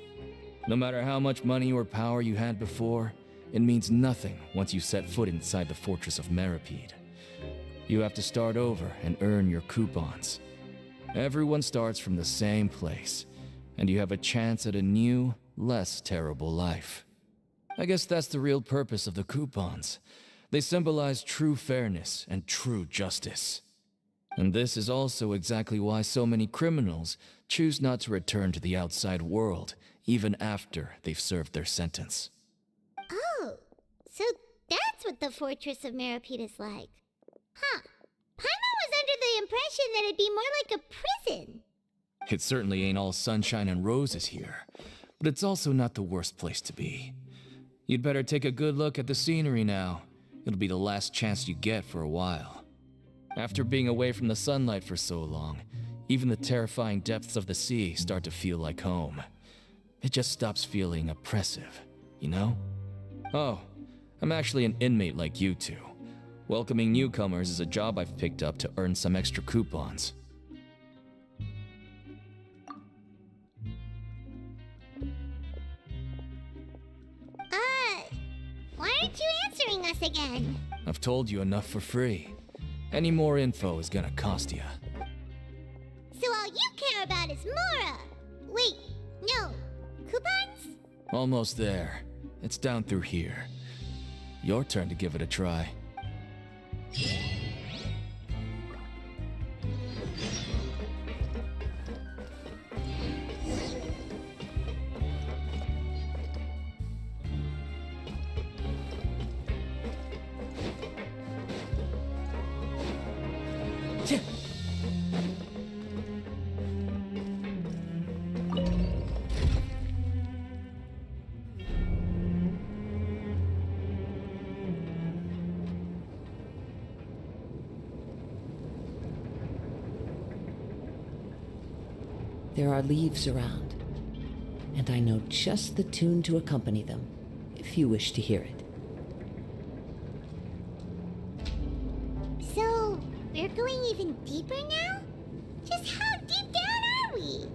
No matter how much money or power you had before, it means nothing once you set foot inside the fortress of Meripede. You have to start over and earn your coupons. Everyone starts from the same place, and you have a chance at a new, less terrible life. I guess that's the real purpose of the coupons. They symbolize true fairness and true justice. And this is also exactly why so many criminals choose not to return to the outside world, even after they've served their sentence. Oh, so that's what the Fortress of Meripede is like. Huh. Paimon was under the impression that it'd be more like a prison. It certainly ain't all sunshine and roses here, but it's also not the worst place to be. You'd better take a good look at the scenery now. It'll be the last chance you get for a while. After being away from the sunlight for so long, even the terrifying depths of the sea start to feel like home. It just stops feeling oppressive, you know? Oh, I'm actually an inmate like you two. Welcoming newcomers is a job I've picked up to earn some extra coupons. Why aren't you answering us again? I've told you enough for free. Any more info is gonna cost you. So all you care about is Mora! Wait, no. Coupons? Almost there. It's down through here. Your turn to give it a try. There are leaves around, and I know just the tune to accompany them, if you wish to hear it. So, we're going even deeper now? Just how deep down are we?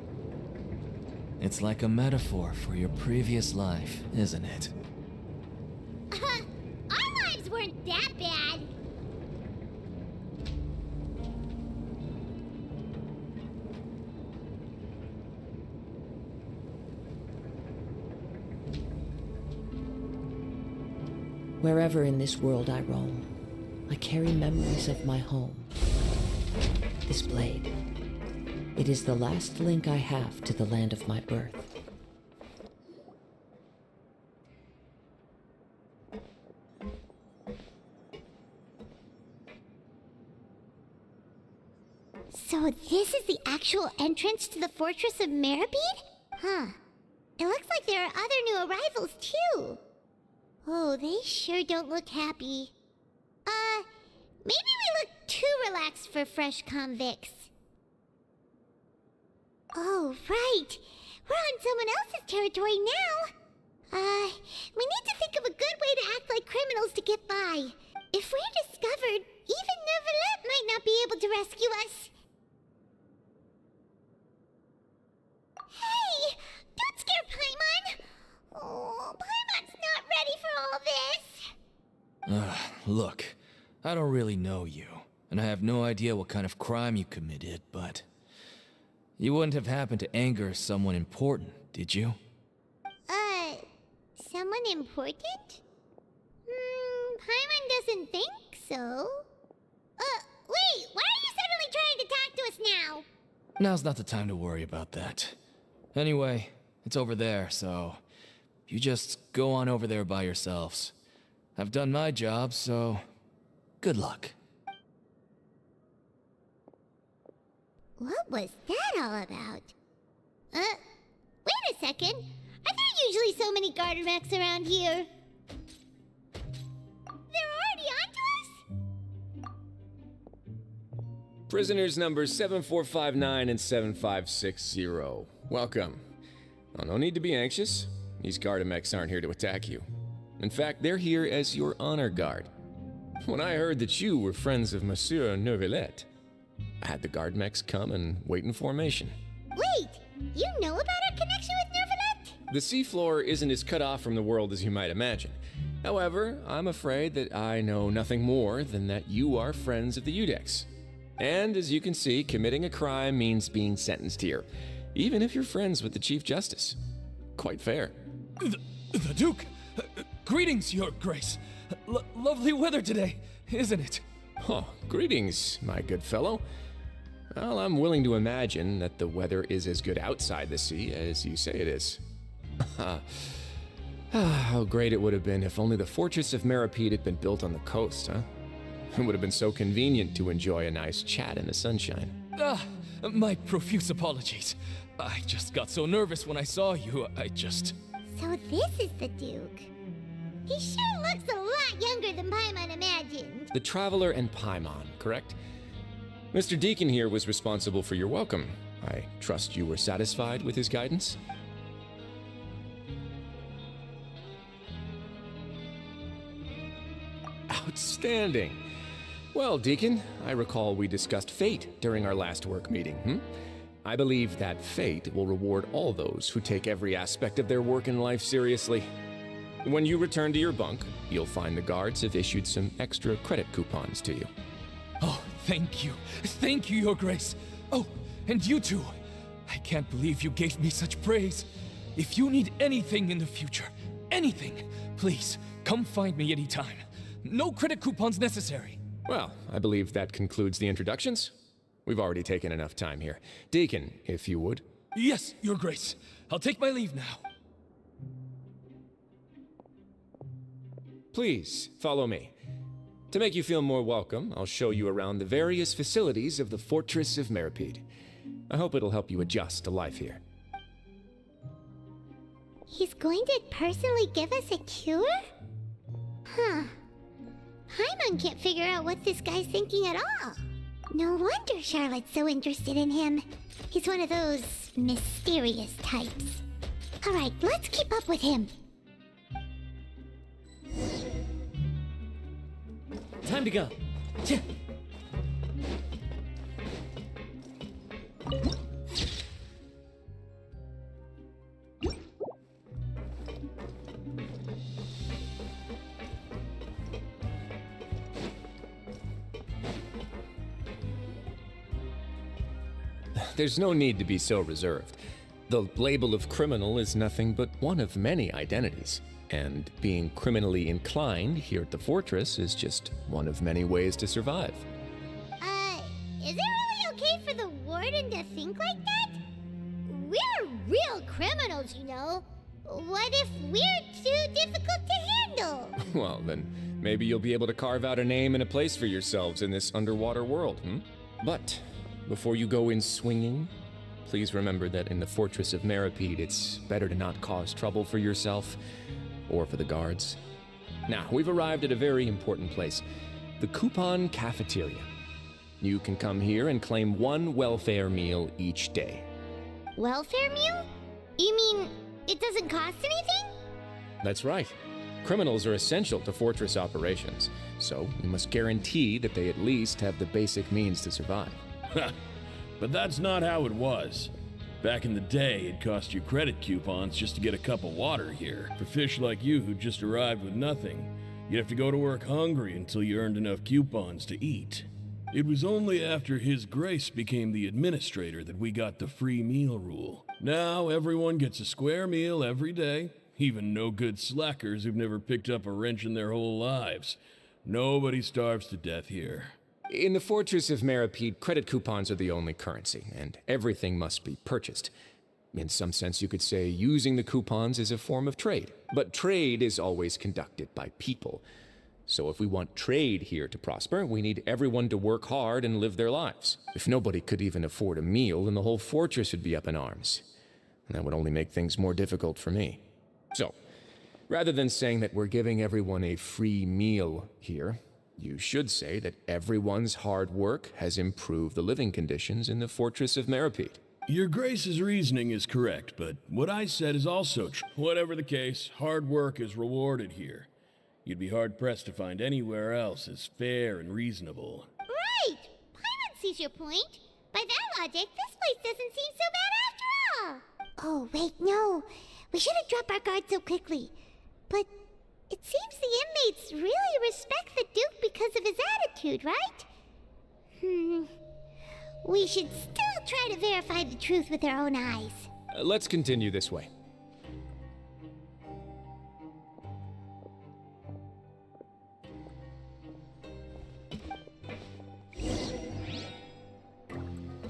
It's like a metaphor for your previous life, isn't it? Our lives weren't that bad. Wherever in this world I roam, I carry memories of my home. This blade. It is the last link I have to the land of my birth. So this is the actual entrance to the Fortress of Meripede? Huh. It looks like there are other new arrivals, too. Oh, they sure don't look happy. Maybe we look too relaxed for fresh convicts. Oh, right. We're on someone else's territory now. We need to think of a good way to act like criminals to get by. If we're discovered, even Neuvillette might not be able to rescue us. Hey! Don't scare Paimon! Oh, Paimon's not ready for all this. Look, I don't really know you, and I have no idea what kind of crime you committed, but you wouldn't have happened to anger someone important, did you? Someone important? Paimon doesn't think so. Wait, why are you suddenly trying to talk to us now? Now's not the time to worry about that. Anyway, it's over there, so you just go on over there by yourselves. I've done my job, so good luck. What was that all about? Wait a second. Are there usually so many garter mechs around here? They're already onto us? Prisoners numbers 7459 and 7560. Welcome. Oh, no need to be anxious. These Gardamex aren't here to attack you. In fact, they're here as your honor guard. When I heard that you were friends of Monsieur Neuvillette, I had the Gardamex come and wait in formation. Wait, you know about our connection with Neuvillette? The seafloor isn't as cut off from the world as you might imagine. However, I'm afraid that I know nothing more than that you are friends of the Udex. And as you can see, committing a crime means being sentenced here, even if you're friends with the Chief Justice. Quite fair. The Duke! Greetings, Your Grace. Lovely weather today, isn't it? Oh, greetings, my good fellow. Well, I'm willing to imagine that the weather is as good outside the sea as you say it is. How great it would have been if only the Fortress of Meripede had been built on the coast, huh? It would have been so convenient to enjoy a nice chat in the sunshine. My profuse apologies. I just got so nervous when I saw you, So this is the Duke. He sure looks a lot younger than Paimon imagined. The Traveler and Paimon, correct? Mr. Deacon here was responsible for your welcome. I trust you were satisfied with his guidance? Outstanding. Well, Deacon, I recall we discussed fate during our last work meeting, I believe that fate will reward all those who take every aspect of their work in life seriously. When you return to your bunk, you'll find the guards have issued some extra credit coupons to you. Oh, thank you. Thank you, Your Grace. Oh, and you too. I can't believe you gave me such praise. If you need anything in the future, anything, please come find me anytime. No credit coupons necessary. Well, I believe that concludes the introductions. We've already taken enough time here. Deacon, if you would. Yes, Your Grace. I'll take my leave now. Please, follow me. To make you feel more welcome, I'll show you around the various facilities of the Fortress of Meripede. I hope it'll help you adjust to life here. He's going to personally give us a cure? Huh. Paimon can't figure out what this guy's thinking at all. No wonder Charlotte's so interested in him. He's one of those mysterious types. Alright, let's keep up with him. Time to go. Tch. There's no need to be so reserved. The label of criminal is nothing but one of many identities. And being criminally inclined here at the fortress is just one of many ways to survive. Is it really okay for the warden to think like that? We're real criminals, you know. What if we're too difficult to handle? Well, then maybe you'll be able to carve out a name and a place for yourselves in this underwater world, But before you go in swinging, please remember that in the Fortress of Meripede, it's better to not cause trouble for yourself or for the guards. Now, we've arrived at a very important place, the Coupon Cafeteria. You can come here and claim one welfare meal each day. Welfare meal? You mean it doesn't cost anything? That's right. Criminals are essential to fortress operations, so we must guarantee that they at least have the basic means to survive. But that's not how it was. Back in the day, it cost you credit coupons just to get a cup of water here. For fish like you who just arrived with nothing, you'd have to go to work hungry until you earned enough coupons to eat. It was only after His Grace became the administrator that we got the free meal rule. Now everyone gets a square meal every day, even no-good slackers who've never picked up a wrench in their whole lives. Nobody starves to death here. In the Fortress of Meripede, credit coupons are the only currency, and everything must be purchased. In some sense, you could say using the coupons is a form of trade. But trade is always conducted by people. So if we want trade here to prosper, we need everyone to work hard and live their lives. If nobody could even afford a meal, then the whole fortress would be up in arms. And that would only make things more difficult for me. So, rather than saying that we're giving everyone a free meal here, you should say that everyone's hard work has improved the living conditions in the Fortress of Meripede. Your Grace's reasoning is correct, but what I said is also true. Whatever the case, hard work is rewarded here. You'd be hard-pressed to find anywhere else as fair and reasonable. Right! Paimon sees your point. By that logic, this place doesn't seem so bad after all. Oh, wait, no. We shouldn't drop our guard so quickly. But it seems the inmates really respect the Duke because of his attitude, right? We should still try to verify the truth with our own eyes. Let's continue this way.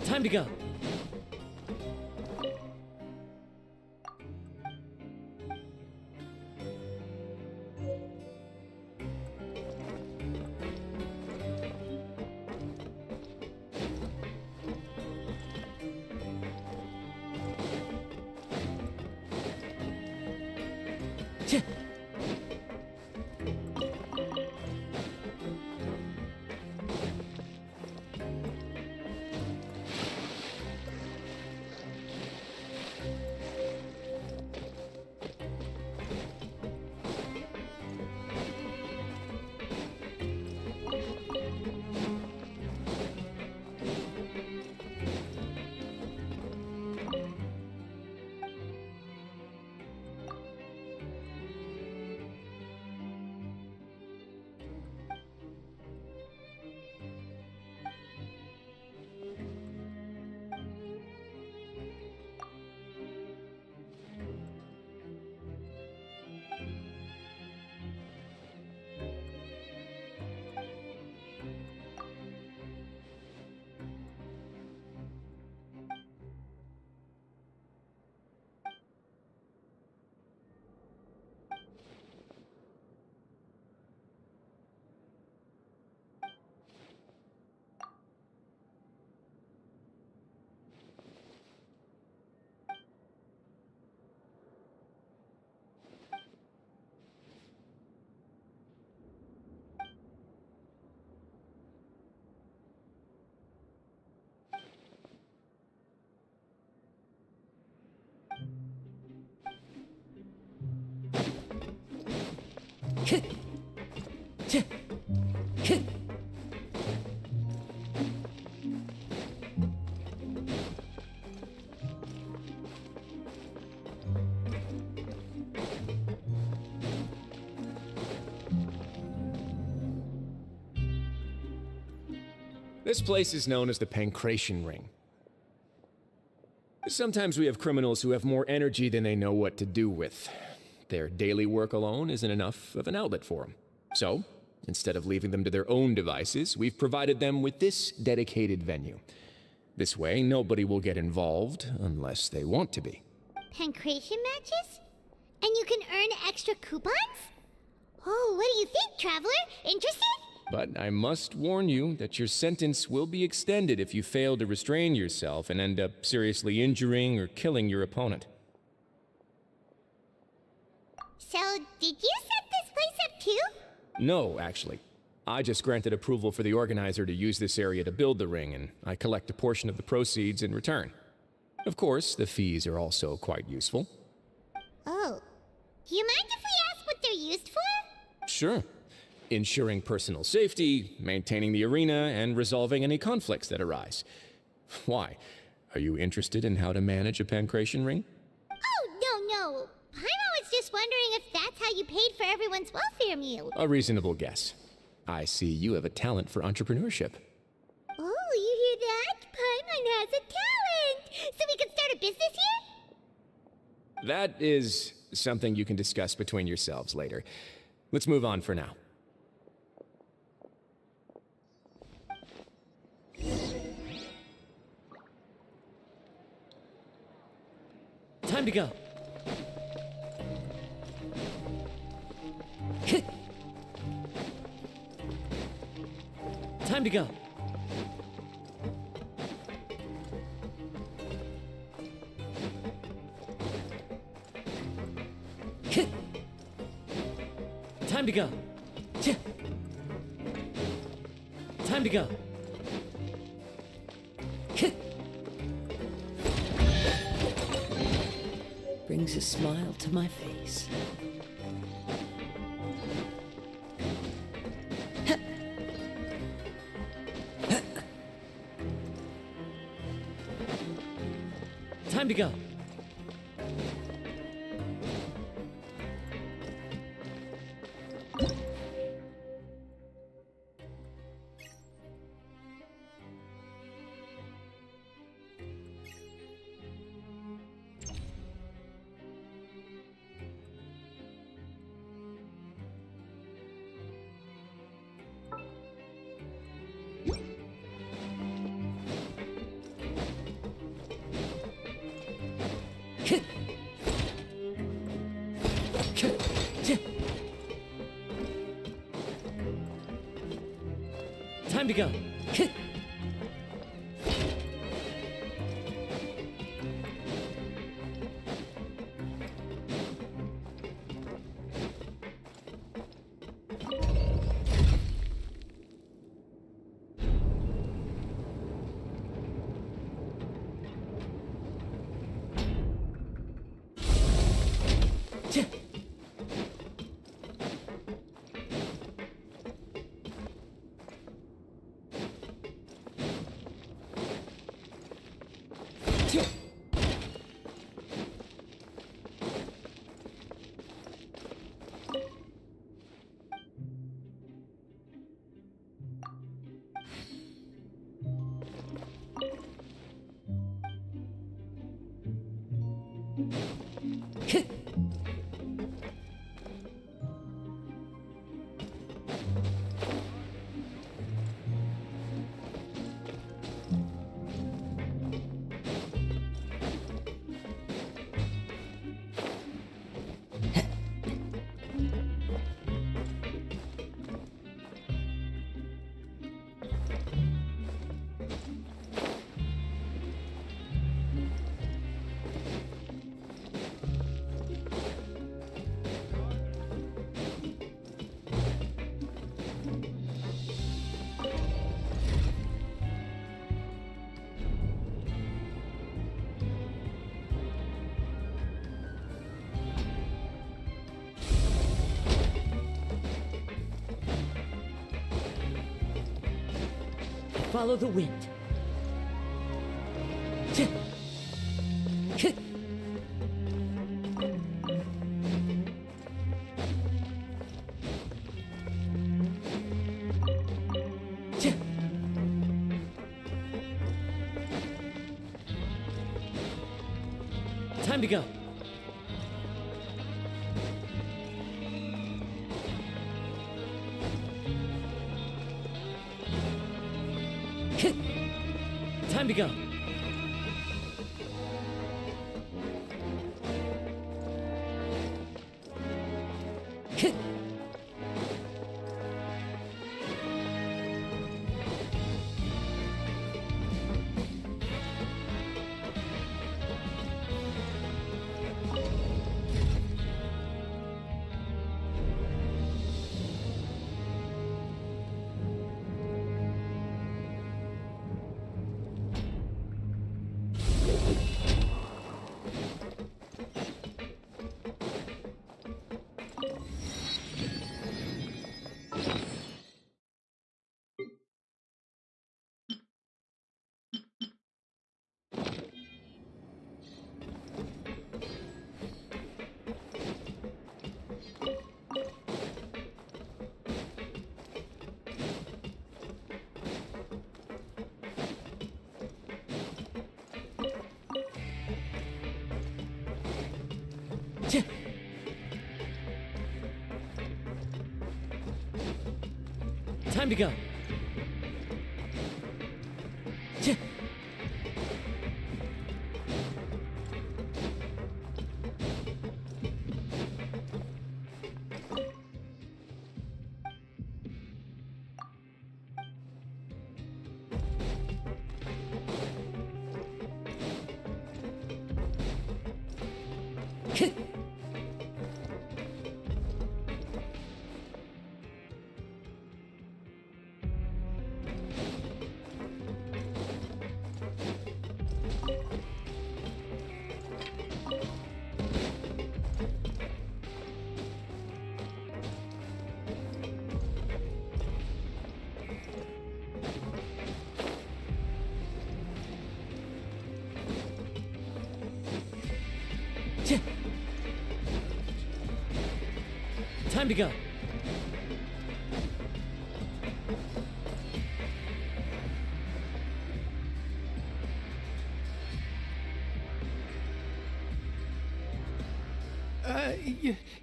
Time to go. This place is known as the Pancration Ring. Sometimes we have criminals who have more energy than they know what to do with. Their daily work alone isn't enough of an outlet for them. So, instead of leaving them to their own devices, we've provided them with this dedicated venue. This way, nobody will get involved unless they want to be. Pancration matches? And you can earn extra coupons? Oh, what do you think, Traveler? Interested? But I must warn you that your sentence will be extended if you fail to restrain yourself and end up seriously injuring or killing your opponent. So, did you set this place up too? No, actually. I just granted approval for the organizer to use this area to build the ring, and I collect a portion of the proceeds in return. Of course, the fees are also quite useful. Oh. Do you mind if we ask what they're used for? Sure. Ensuring personal safety, maintaining the arena, and resolving any conflicts that arise. Why? Are you interested in how to manage a pancration ring? Oh, no. Paimon was just wondering if that's how you paid for everyone's welfare meal. A reasonable guess. I see you have a talent for entrepreneurship. Oh, you hear that? Paimon has a talent! So we can start a business here? That is something you can discuss between yourselves later. Let's move on for now. Time to go. Time to go. Time to go. Time to go. brings a smile to my face. Time to go. Time to go. Follow the wind. Time to go. Time to go. Time to go. Time to go.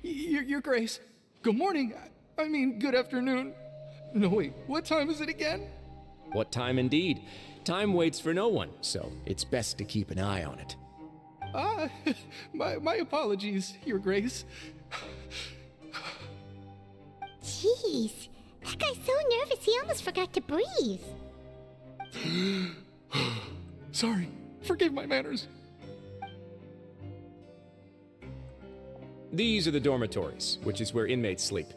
Your Grace. Good morning. I mean, good afternoon. No, wait, what time is it again? What time indeed? Time waits for no one, so it's best to keep an eye on it. My apologies, Your Grace. Jeez, that guy's so nervous he almost forgot to breathe. Sorry, forgive my manners. These are the dormitories, which is where inmates sleep.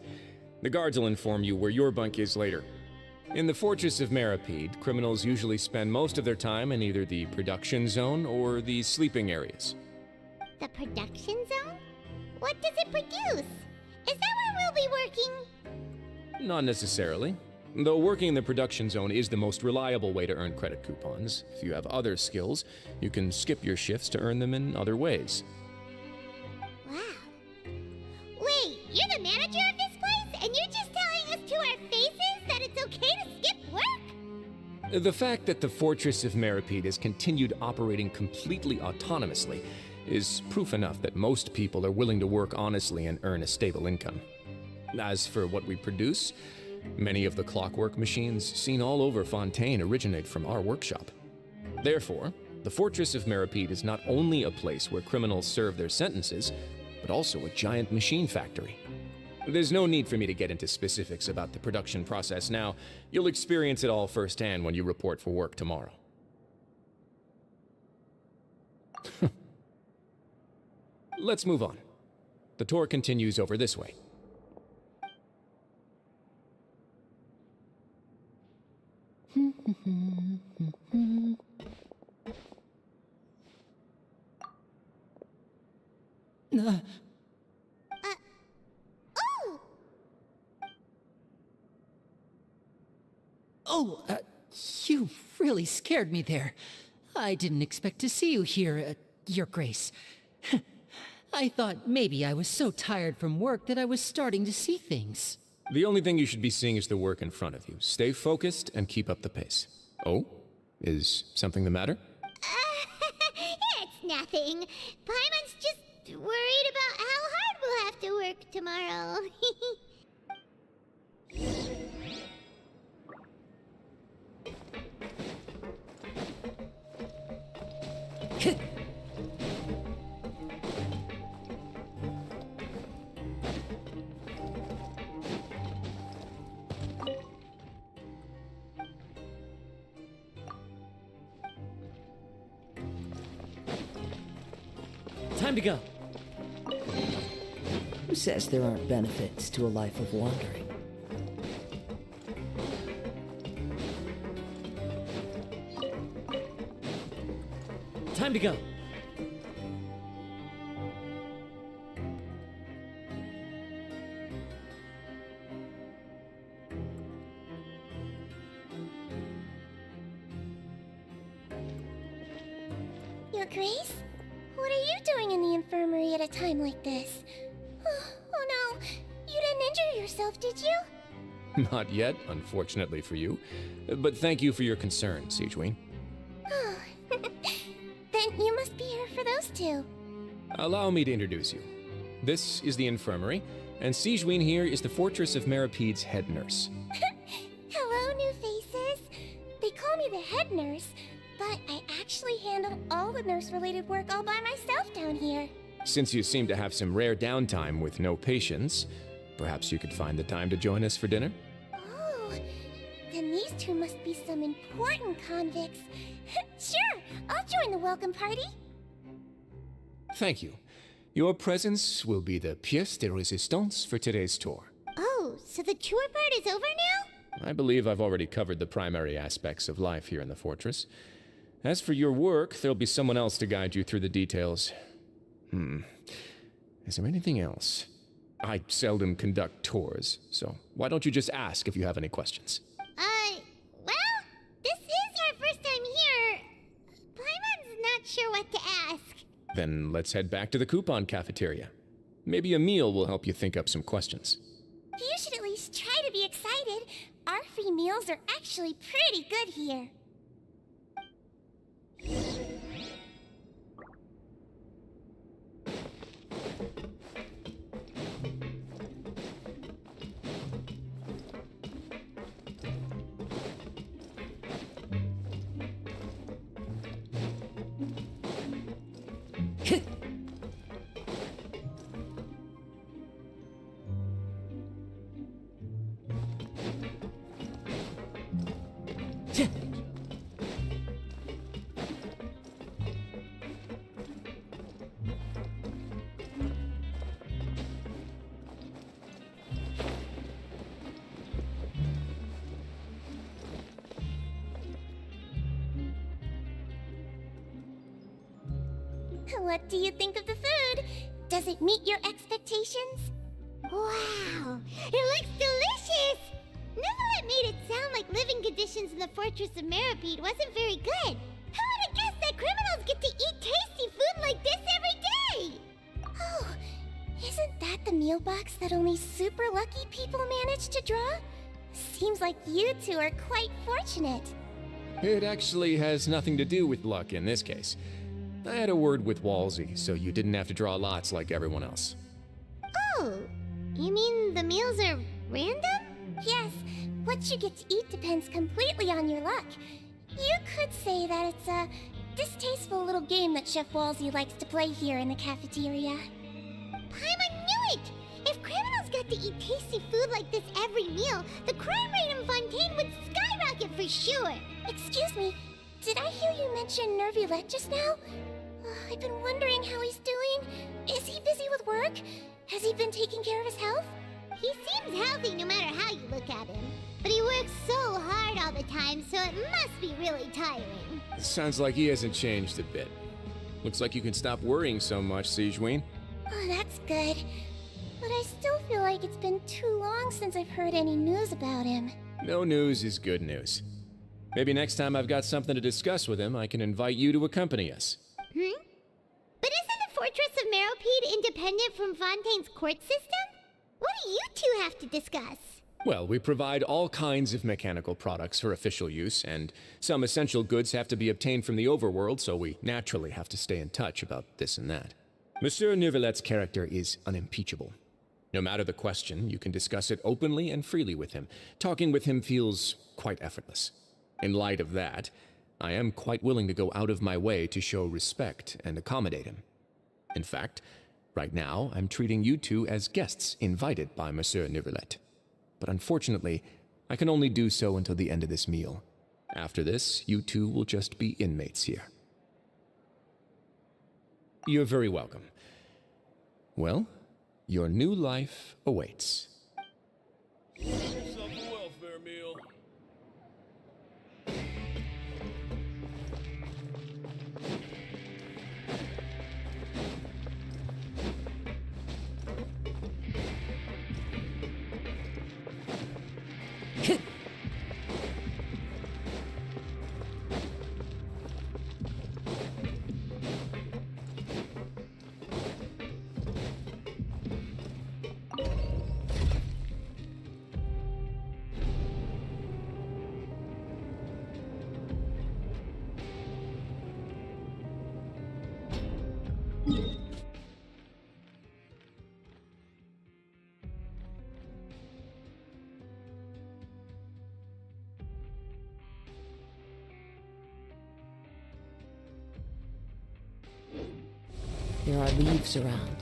The guards will inform you where your bunk is later. In the Fortress of Meripede, criminals usually spend most of their time in either the production zone or the sleeping areas. The production zone? What does it produce? Is that where we'll be working? Not necessarily. Though working in the production zone is the most reliable way to earn credit coupons, if you have other skills, you can skip your shifts to earn them in other ways. Wow. Wait, you're the manager of this place, and you're just telling us to our faces that it's okay to skip work? The fact that the Fortress of Meripede has continued operating completely autonomously is proof enough that most people are willing to work honestly and earn a stable income. As for what we produce, many of the clockwork machines seen all over Fontaine originate from our workshop. Therefore, the Fortress of Meripede is not only a place where criminals serve their sentences, but also a giant machine factory. There's no need for me to get into specifics about the production process now. You'll experience it all firsthand when you report for work tomorrow. Let's move on. The tour continues over this way. You really scared me there. I didn't expect to see you here, Your Grace. I thought maybe I was so tired from work that I was starting to see things. The only thing you should be seeing is the work in front of you. Stay focused and keep up the pace. Oh? Is something the matter? It's nothing. Paimon's just worried about how hard we'll have to work tomorrow. Time to go. Who says there aren't benefits to a life of wandering? Time to go. Your Grace? What are you doing in the infirmary at a time like this? Oh no, you didn't injure yourself, did you? Not yet, unfortunately for you. But thank you for your concern, Sigewin. Then you must be here for those two. Allow me to introduce you. This is the infirmary, and Sigewin here is the Fortress of Meripede's head nurse. Hello, new faces. They call me the head nurse, but I actually handle all the nurse-related work all by myself down here. Since you seem to have some rare downtime with no patients, perhaps you could find the time to join us for dinner? Oh, then these two must be some important convicts. Sure, I'll join the welcome party. Thank you. Your presence will be the pièce de résistance for today's tour. Oh, so the tour part is over now? I believe I've already covered the primary aspects of life here in the fortress. As for your work, there'll be someone else to guide you through the details. Is there anything else? I seldom conduct tours, so why don't you just ask if you have any questions? Well, this is our first time here. Paimon's not sure what to ask. Then let's head back to the coupon cafeteria. Maybe a meal will help you think up some questions. free meals are actually pretty good here. What do you think of the food? Does it meet your expectations? Wow, it looks delicious! Neverlet made it sound like living conditions in the Fortress of Meripede wasn't very good. Who would have guessed that criminals get to eat tasty food like this every day? Oh, isn't that the meal box that only super lucky people manage to draw? Seems like you two are quite fortunate. It actually has nothing to do with luck in this case. I had a word with Walsey, so you didn't have to draw lots like everyone else. Oh, you mean the meals are random? Yes, what you get to eat depends completely on your luck. You could say that it's a distasteful little game that Chef Walsey likes to play here in the cafeteria. Paimon knew it! If criminals got to eat tasty food like this every meal, the crime rate in Fontaine would skyrocket for sure! Excuse me, did I hear you mention Nervulette just now? I've been wondering how he's doing. Is he busy with work? Has he been taking care of his health? He seems healthy no matter how you look at him. But he works so hard all the time, so it must be really tiring. Sounds like he hasn't changed a bit. Looks like you can stop worrying so much, Sigewinne. Oh, that's good. But I still feel like it's been too long since I've heard any news about him. No news is good news. Maybe next time I've got something to discuss with him, I can invite you to accompany us. But isn't the Fortress of Meripede independent from Fontaine's court system? What do you two have to discuss? Well, we provide all kinds of mechanical products for official use, and some essential goods have to be obtained from the overworld, so we naturally have to stay in touch about this and that. Monsieur Nervulet's character is unimpeachable. No matter the question, you can discuss it openly and freely with him. Talking with him feels quite effortless. In light of that, I am quite willing to go out of my way to show respect and accommodate him. In fact, right now, I'm treating you two as guests invited by Monsieur Nervulet. But unfortunately, I can only do so until the end of this meal. After this, you two will just be inmates here. You're very welcome. Well, your new life awaits. Yourself a welfare meal. There are leaves around,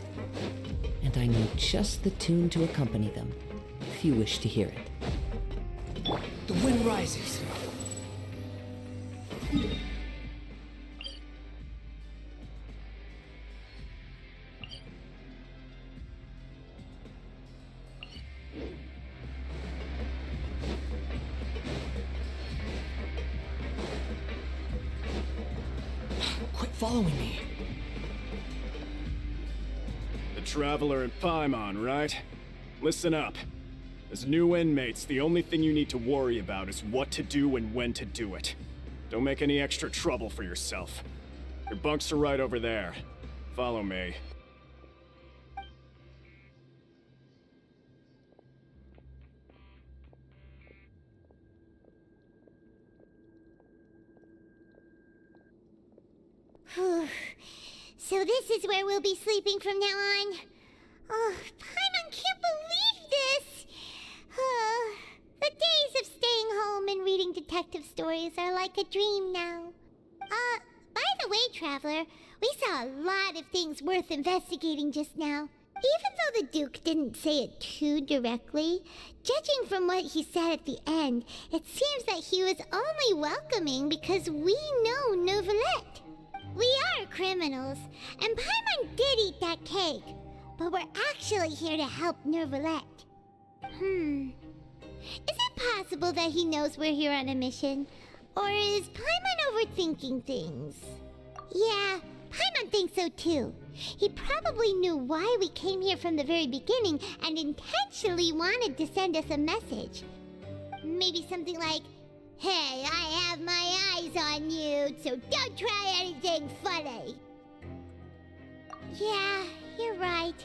and I know just the tune to accompany them, if you wish to hear it. The wind rises. Quit following me. Traveler in Paimon, right? Listen up. As new inmates, the only thing you need to worry about is what to do and when to do it. Don't make any extra trouble for yourself. Your bunks are right over there. Follow me. Whew. So this is where we'll be sleeping from now on. Oh, Paimon can't believe this! The days of staying home and reading detective stories are like a dream now. By the way, Traveler, we saw a lot of things worth investigating just now. Even though the Duke didn't say it too directly, judging from what he said at the end, it seems that he was only welcoming because we know Novelette. We are criminals, and Paimon did eat that cake, but we're actually here to help Novelette. Is it possible that he knows we're here on a mission? Or is Paimon overthinking things? Yeah, Paimon thinks so too. He probably knew why we came here from the very beginning and intentionally wanted to send us a message. Maybe something like, "Hey, I have my eyes on you, so don't try anything funny." Yeah, you're right.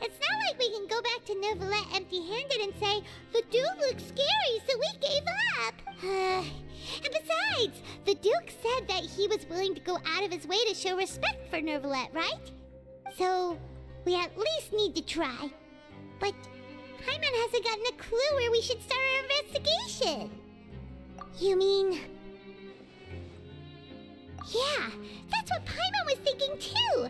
It's not like we can go back to Novelette empty-handed and say, "The Duke looks scary, so we gave up." And besides, the Duke said that he was willing to go out of his way to show respect for Novelette, right? So, we at least need to try. But Paimon hasn't gotten a clue where we should start our investigation. You mean... Yeah, that's what Paimon was thinking too!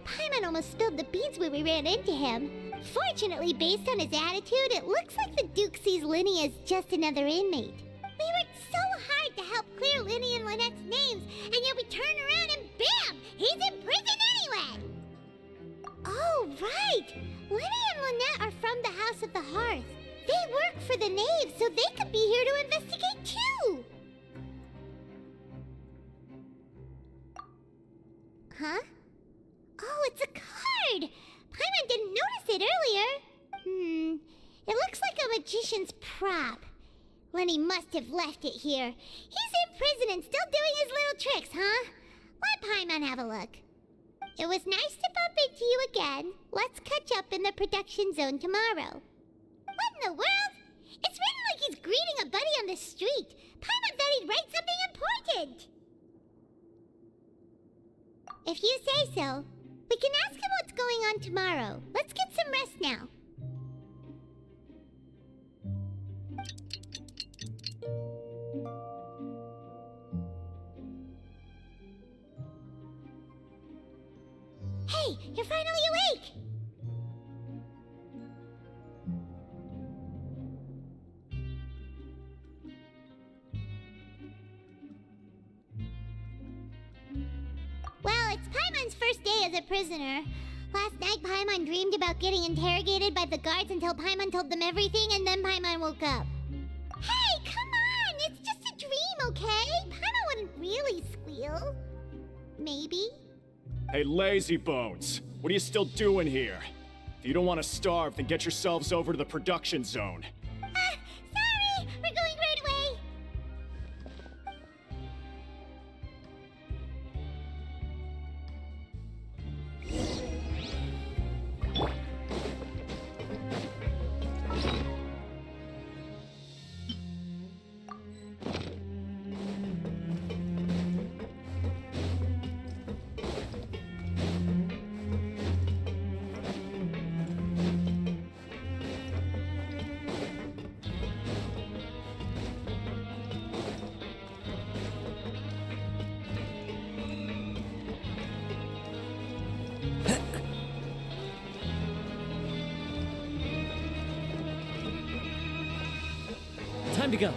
Paimon almost spilled the beans when we ran into him. Fortunately, based on his attitude, it looks like the Duke sees Linny as just another inmate. We worked so hard to help clear Linny and Lynette's names, and yet we turn around and bam! He's in prison anyway! Oh, right! Linny and Lynette are from the House of the Hearth. They work for the Knave, so they could be here to investigate too! Huh? Oh, it's a card! Paimon didn't notice it earlier. It looks like a magician's prop. Lenny must have left it here. He's in prison and still doing his little tricks, huh? Let Paimon have a look. It was nice to bump into you again. Let's catch up in the production zone tomorrow. What in the world? It's written like he's greeting a buddy on the street. Paimon thought he'd write something important. If you say so. We can ask him what's going on tomorrow. Let's get some rest now. Hey, you're finally awake! Well, it's Paimon's first day as a prisoner. Last night, Paimon dreamed about getting interrogated by the guards until Paimon told them everything, and then Paimon woke up. Hey, come on! It's just a dream, okay? Paimon wouldn't really squeal. Maybe? Hey, lazy bones! What are you still doing here? If you don't want to starve, then get yourselves over to the production zone. Sorry! We're going right away! Time to go.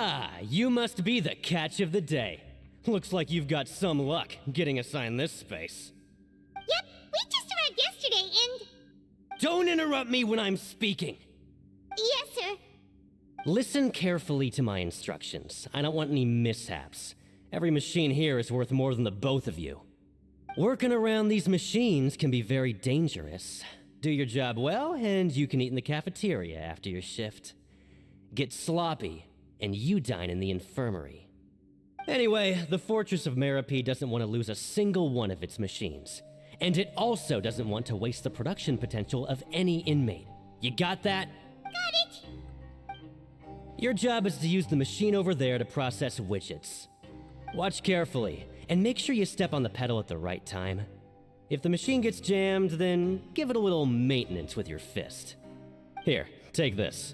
Ah, you must be the catch of the day. Looks like you've got some luck getting assigned this space. Yep, we just arrived yesterday and... Don't interrupt me when I'm speaking! Yes, sir. Listen carefully to my instructions. I don't want any mishaps. Every machine here is worth more than the both of you. Working around these machines can be very dangerous. Do your job well, and you can eat in the cafeteria after your shift. Get sloppy, and you dine in the infirmary. Anyway, the Fortress of Meripede doesn't want to lose a single one of its machines. And it also doesn't want to waste the production potential of any inmate. You got that? Got it. Your job is to use the machine over there to process widgets. Watch carefully, and make sure you step on the pedal at the right time. If the machine gets jammed, then give it a little maintenance with your fist. Here, take this.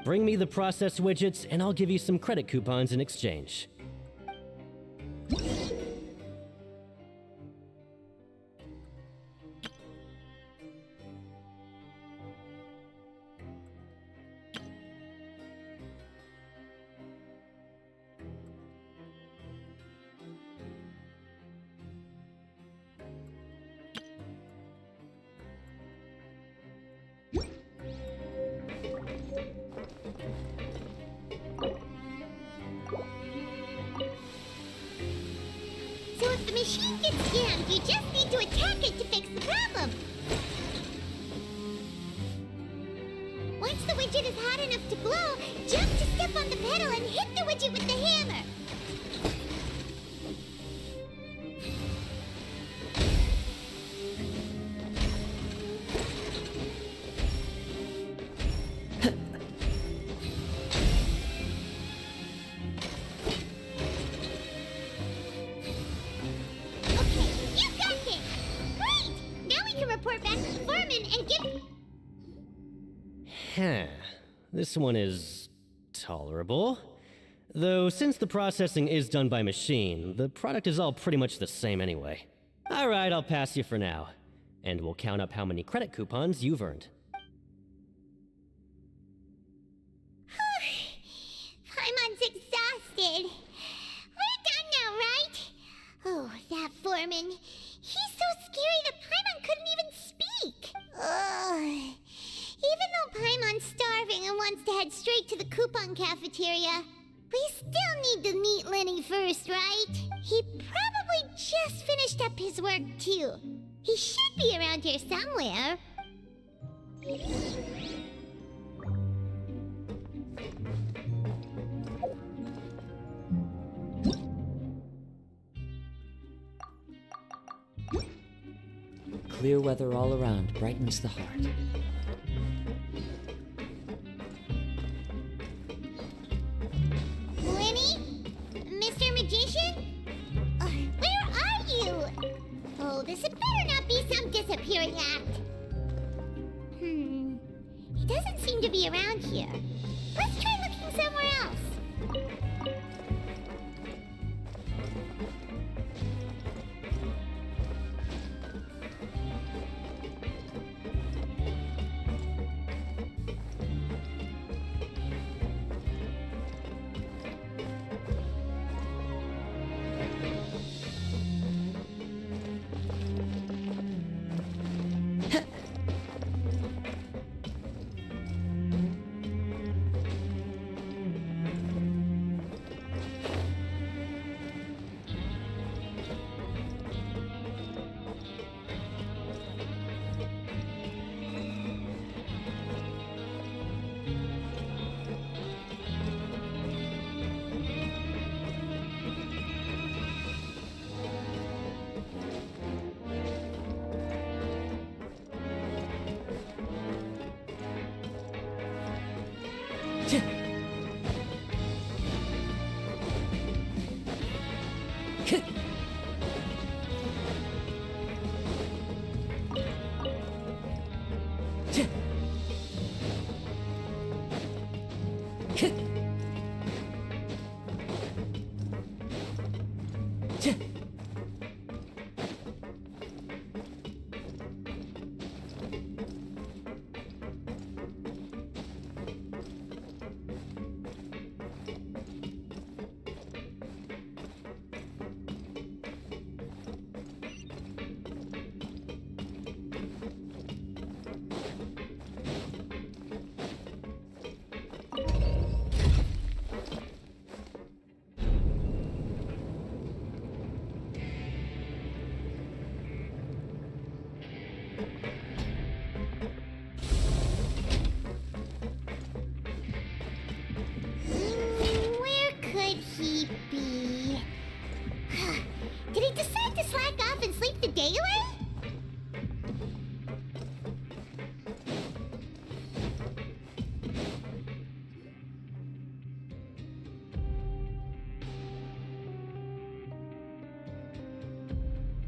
Bring me the processed widgets, and I'll give you some credit coupons in exchange. So if the machine gets jammed, you just need to attack it to fix the problem. Once the widget is hot enough to glow, jump to step on the pedal and hit the widget with the hammer. Report back to the foreman and get... This one is tolerable. Though since the processing is done by machine, the product is all pretty much the same anyway. Alright, I'll pass you for now. And we'll count up how many credit coupons you've earned. Paimon's exhausted. We're done now, right? Oh, that foreman. He's so scary that Paimon couldn't even speak. Ugh. Even though Paimon's starving and wants to head straight to the coupon cafeteria, we still need to meet Lenny first, right? He probably just finished up his work, too. He should be around here somewhere. Clear weather all around brightens the heart. Lenny? Mr. Magician? Where are you? Oh, this had better not be some disappearing act. He doesn't seem to be around here. Let's try looking somewhere else.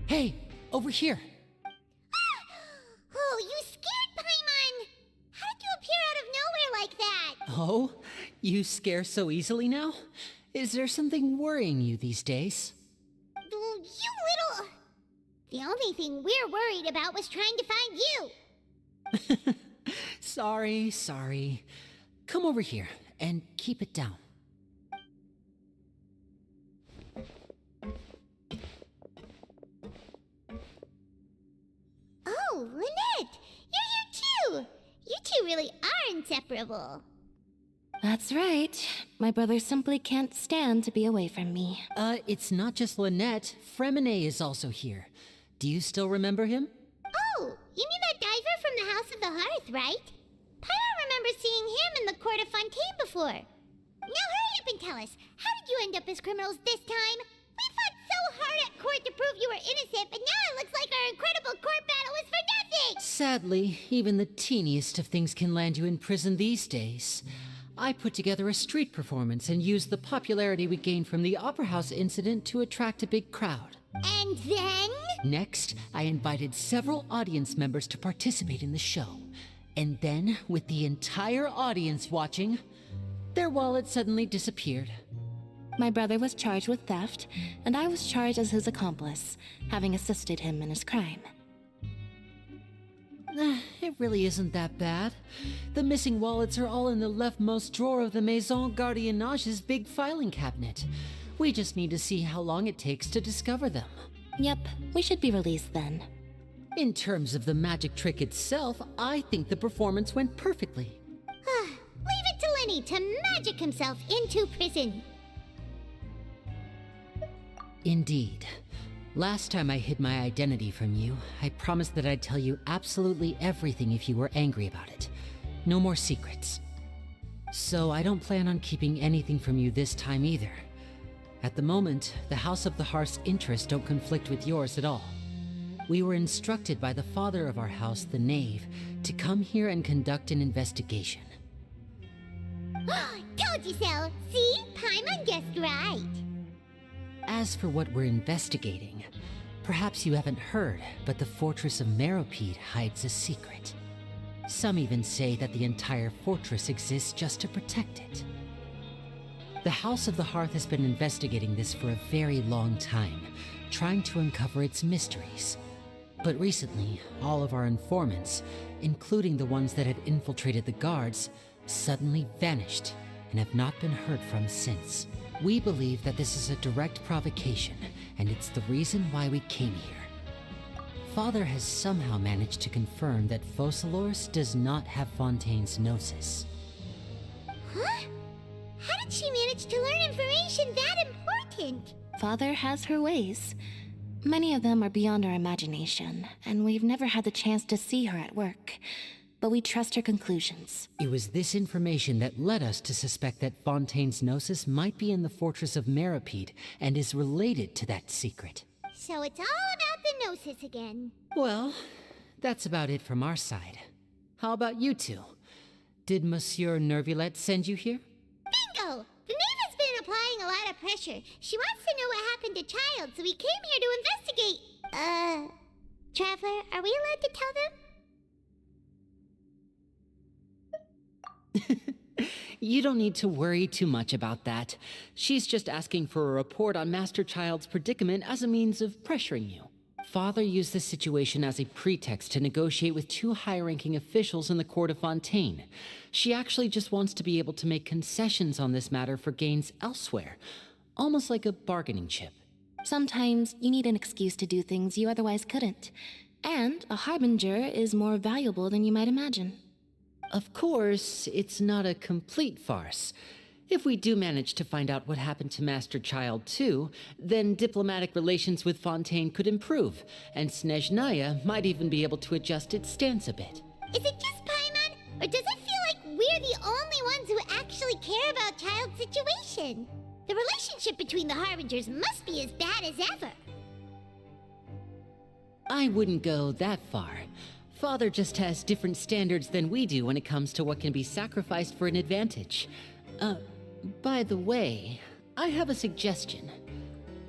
Hey, over here. Oh, you scared Paimon! How did you appear out of nowhere like that? Oh, you scare so easily now? Is there something worrying you these days? You little... The only thing we're worried about was trying to find you. Sorry. Come over here and keep it down. Oh, Lynette! You're here too! You two really are inseparable. That's right. My brother simply can't stand to be away from me. It's not just Lynette. Fremine is also here. Do you still remember him? Oh, you mean that diver from the House of the Hearth, right? Paimon remembers seeing him in the Court of Fontaine before. Now hurry up and tell us, how did you end up as criminals this time? We fought so hard at court to prove you were innocent, but now it looks like our incredible court battle was for nothing! Sadly, even the teeniest of things can land you in prison these days. I put together a street performance and used the popularity we gained from the Opera House incident to attract a big crowd. And then? Next, I invited several audience members to participate in the show. And then, with the entire audience watching, their wallet suddenly disappeared. My brother was charged with theft, and I was charged as his accomplice, having assisted him in his crime. It really isn't that bad. The missing wallets are all in the leftmost drawer of the Maison Gardiennage's big filing cabinet. We just need to see how long it takes to discover them. Yep, we should be released then. In terms of the magic trick itself, I think the performance went perfectly. Leave it to Lenny to magic himself into prison. Indeed. Last time I hid my identity from you, I promised that I'd tell you absolutely everything if you were angry about it. No more secrets. So I don't plan on keeping anything from you this time either. At the moment, the House of the Hearth's interests don't conflict with yours at all. We were instructed by the father of our house, the Knave, to come here and conduct an investigation. Told you so! See? Paimon guessed right. As for what we're investigating, perhaps you haven't heard, but the fortress of Meropide hides a secret. Some even say that the entire fortress exists just to protect it. The House of the Hearth has been investigating this for a very long time, trying to uncover its mysteries. But recently, all of our informants, including the ones that had infiltrated the guards, suddenly vanished and have not been heard from since. We believe that this is a direct provocation, and it's the reason why we came here. Father has somehow managed to confirm that Focalors does not have Fontaine's Gnosis. Huh? How did she manage to learn information that important? Father has her ways. Many of them are beyond our imagination, and we've never had the chance to see her at work. But we trust her conclusions. It was this information that led us to suspect that Fontaine's Gnosis might be in the fortress of Meropide and is related to that secret. So it's all about the Gnosis again. Well, that's about it from our side. How about you two? Did Monsieur Nervulette send you here? Bingo! The Knave has been applying a lot of pressure. She wants to know what happened to Child, so we came here to investigate. Traveler, are we allowed to tell them? You don't need to worry too much about that. She's just asking for a report on Master Child's predicament as a means of pressuring you. Father used this situation as a pretext to negotiate with two high-ranking officials in the court of Fontaine. She actually just wants to be able to make concessions on this matter for gains elsewhere, almost like a bargaining chip. Sometimes you need an excuse to do things you otherwise couldn't. And a harbinger is more valuable than you might imagine. Of course, it's not a complete farce. If we do manage to find out what happened to Master Child too, then diplomatic relations with Fontaine could improve, and Snezhnaya might even be able to adjust its stance a bit. Is it just Paimon, or does it feel like we're the only ones who actually care about Child's situation? The relationship between the Harbingers must be as bad as ever. I wouldn't go that far. Father just has different standards than we do when it comes to what can be sacrificed for an advantage. By the way, I have a suggestion.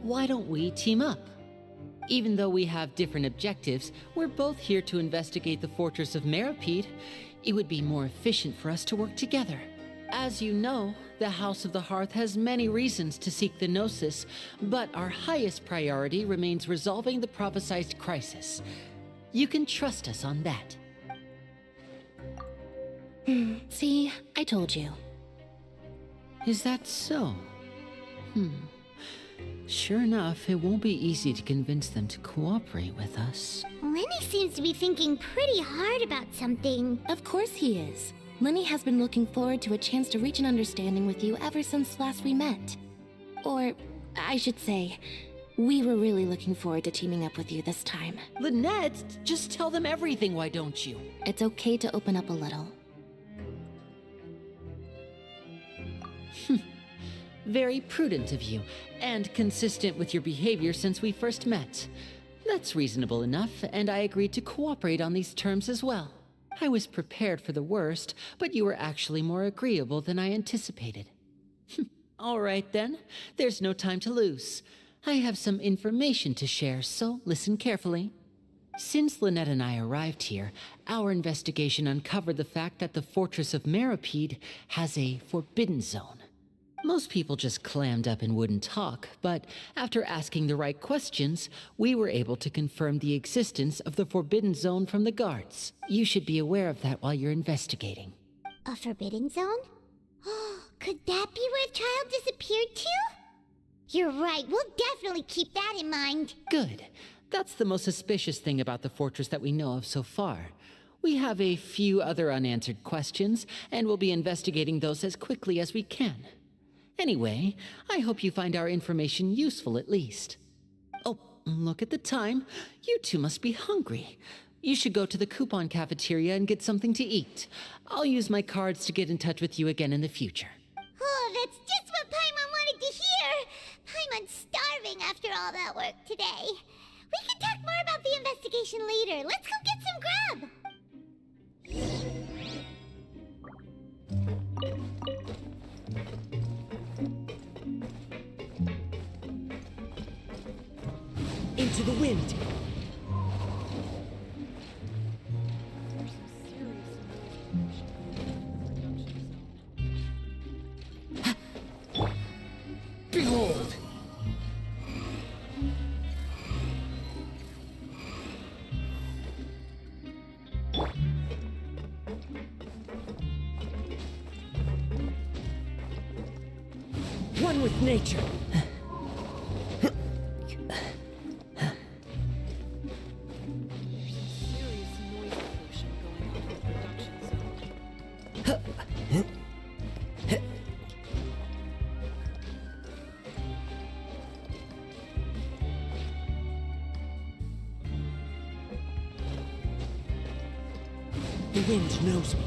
Why don't we team up? Even though we have different objectives, we're both here to investigate the fortress of Meripede. It would be more efficient for us to work together. As you know, the House of the Hearth has many reasons to seek the Gnosis, but our highest priority remains resolving the prophesized crisis. You can trust us on that. See, I told you. Is that so? Sure enough, it won't be easy to convince them to cooperate with us. Lenny seems to be thinking pretty hard about something. Of course he is. Lenny has been looking forward to a chance to reach an understanding with you ever since last we met. Or, I should say, we were really looking forward to teaming up with you this time. Lynette, just tell them everything, why don't you? It's okay to open up a little. Very prudent of you, and consistent with your behavior since we first met. That's reasonable enough, and I agreed to cooperate on these terms as well. I was prepared for the worst, but you were actually more agreeable than I anticipated. All right then, there's no time to lose. I have some information to share, so listen carefully. Since Lynette and I arrived here, our investigation uncovered the fact that the Fortress of Meripede has a forbidden zone. Most people just clammed up and wouldn't talk, but after asking the right questions, we were able to confirm the existence of the Forbidden Zone from the guards. You should be aware of that while you're investigating. A forbidden zone? Could that be where the child disappeared to? You're right, we'll definitely keep that in mind. Good. That's the most suspicious thing about the fortress that we know of so far. We have a few other unanswered questions, and we'll be investigating those as quickly as we can. Anyway, I hope you find our information useful at least. Oh, look at the time. You two must be hungry. You should go to the coupon cafeteria and get something to eat. I'll use my cards to get in touch with you again in the future. Oh, that's just what Paimon wanted to hear! Paimon's starving after all that work today. We can talk more about the investigation later. Let's go get some grub! Into the wind! Behold! One with nature! The wind knows me.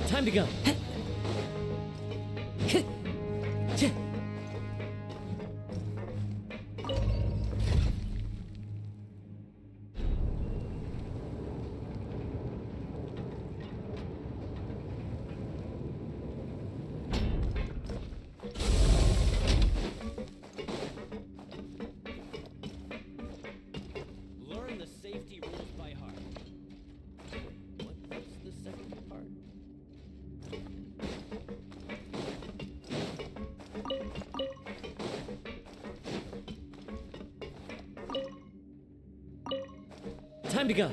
Time to go. Learn the safety rules by heart. What's the second part? Time to go.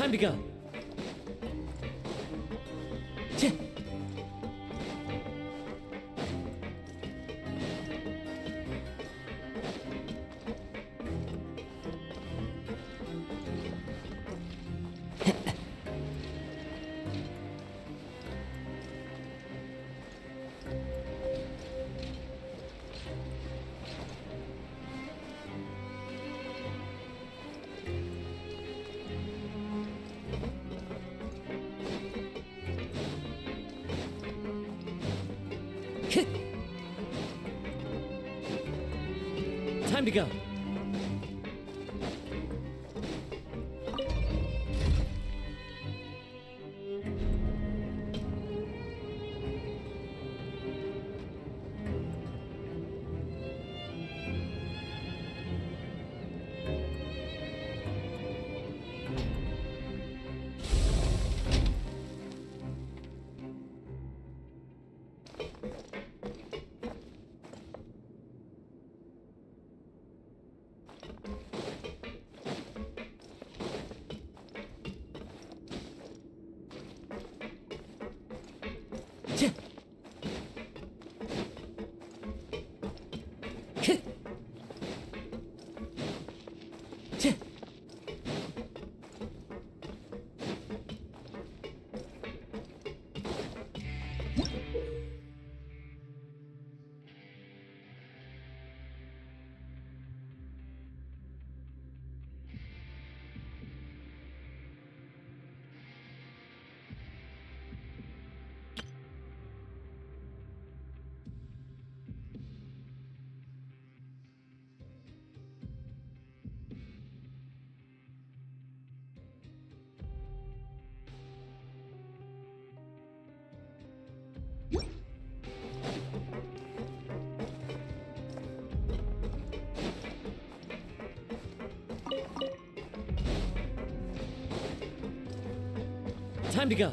Time to go. Time to go. Time to go.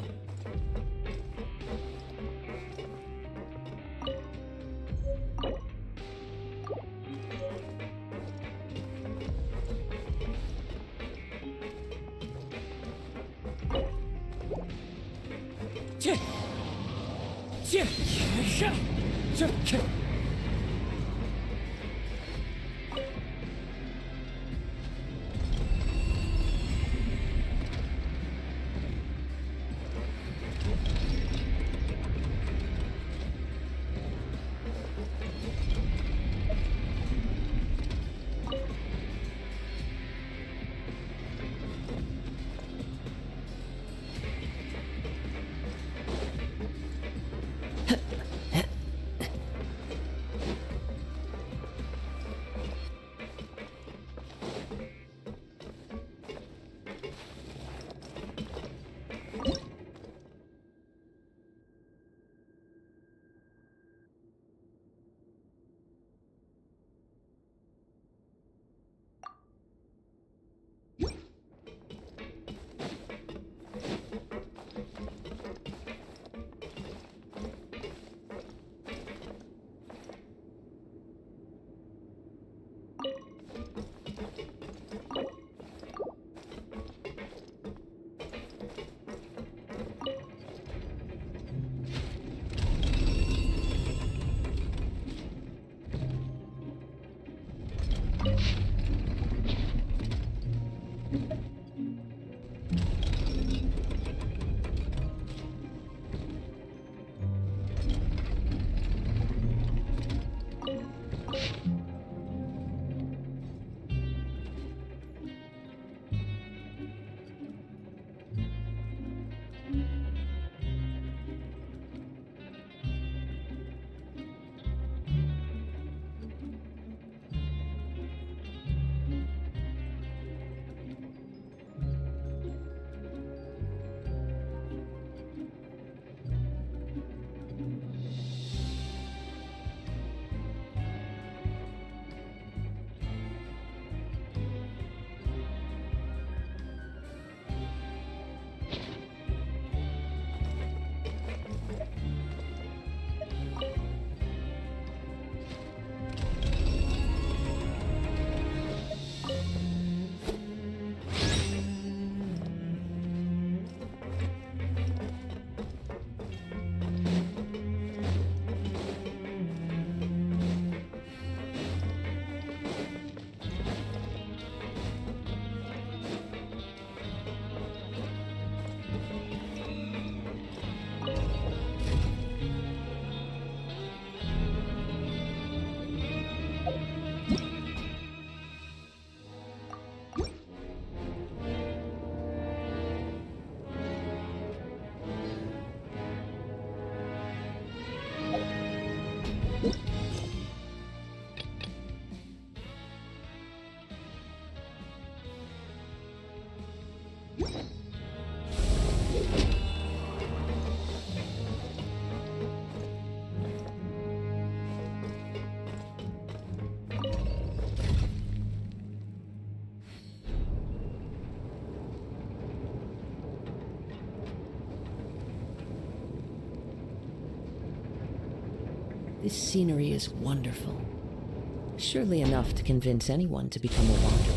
This scenery is wonderful. Surely enough to convince anyone to become a wanderer.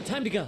Time to go.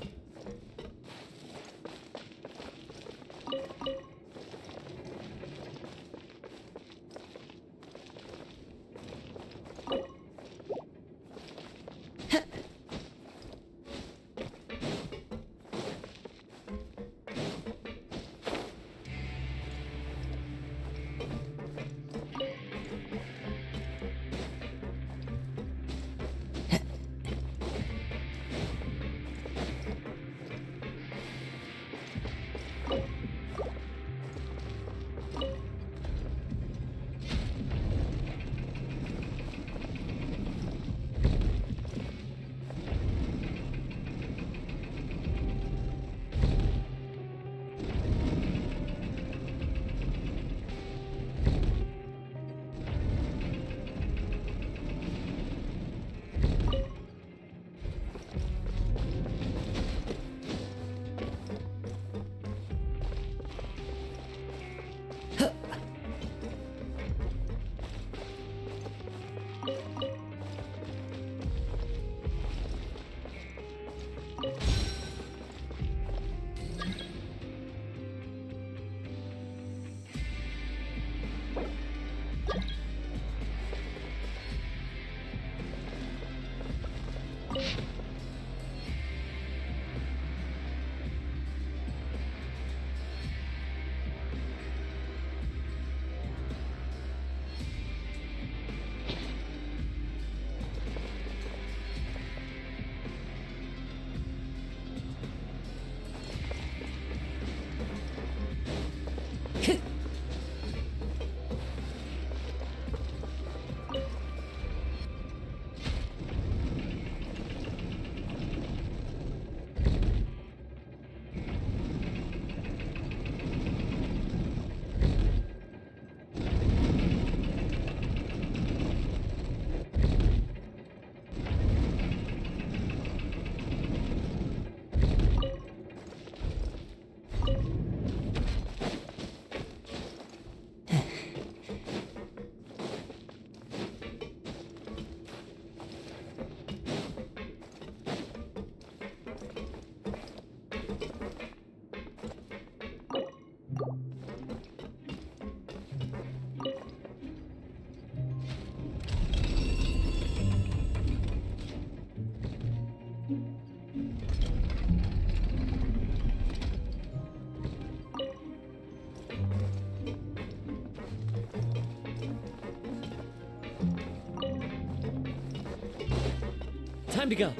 Time to go.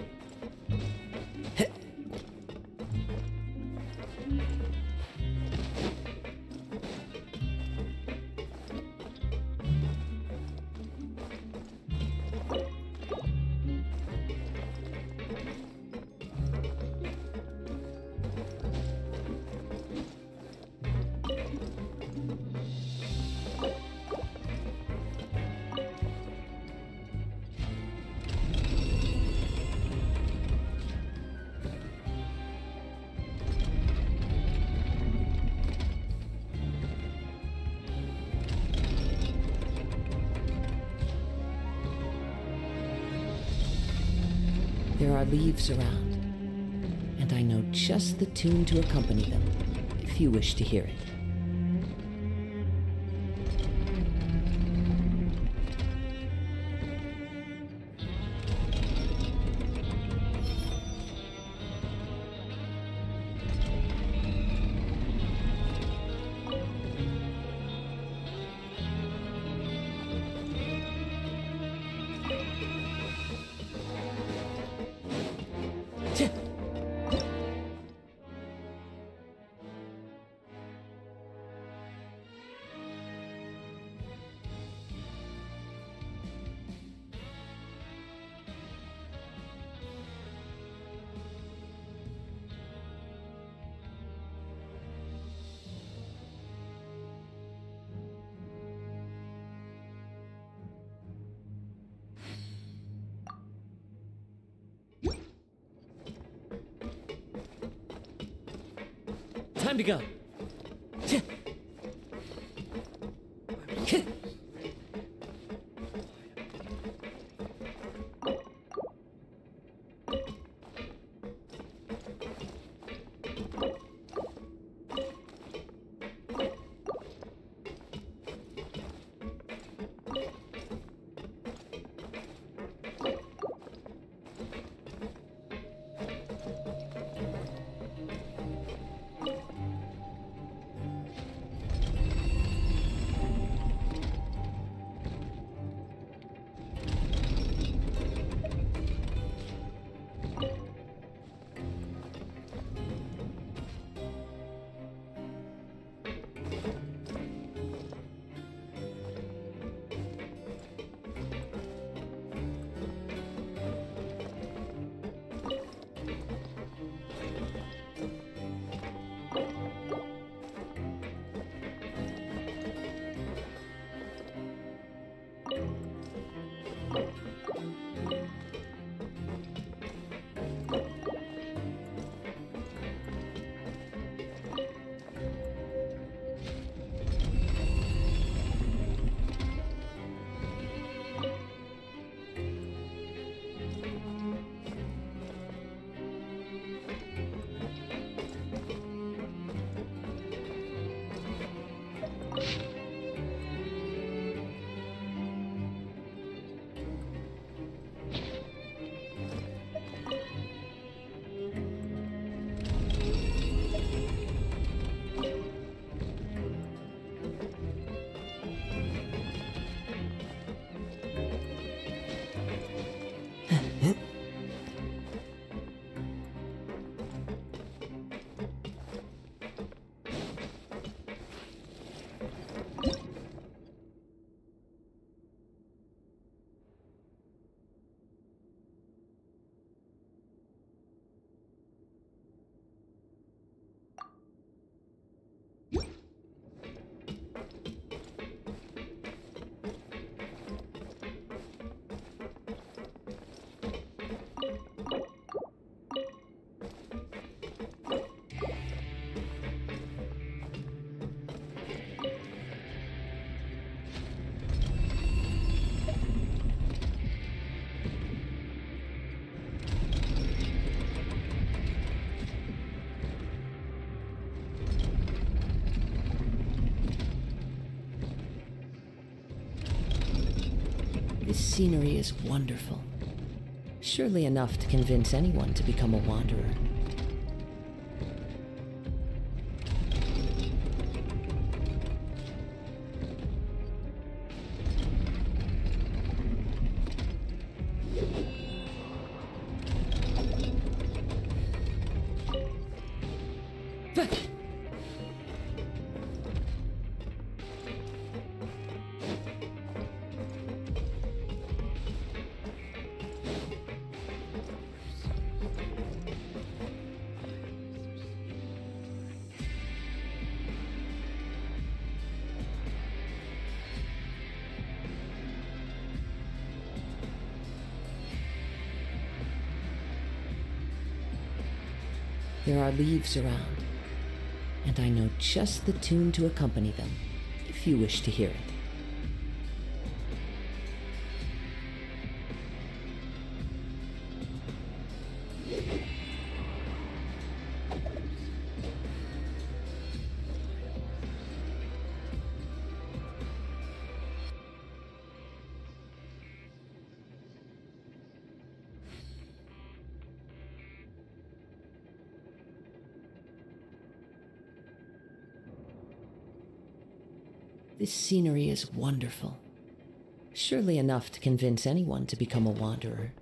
There are leaves around, and I know just the tune to accompany them, if you wish to hear it. Time to go. This scenery is wonderful. Surely enough to convince anyone to become a wanderer. There are leaves around, and I know just the tune to accompany them, if you wish to hear it. This scenery is wonderful. Surely enough to convince anyone to become a wanderer.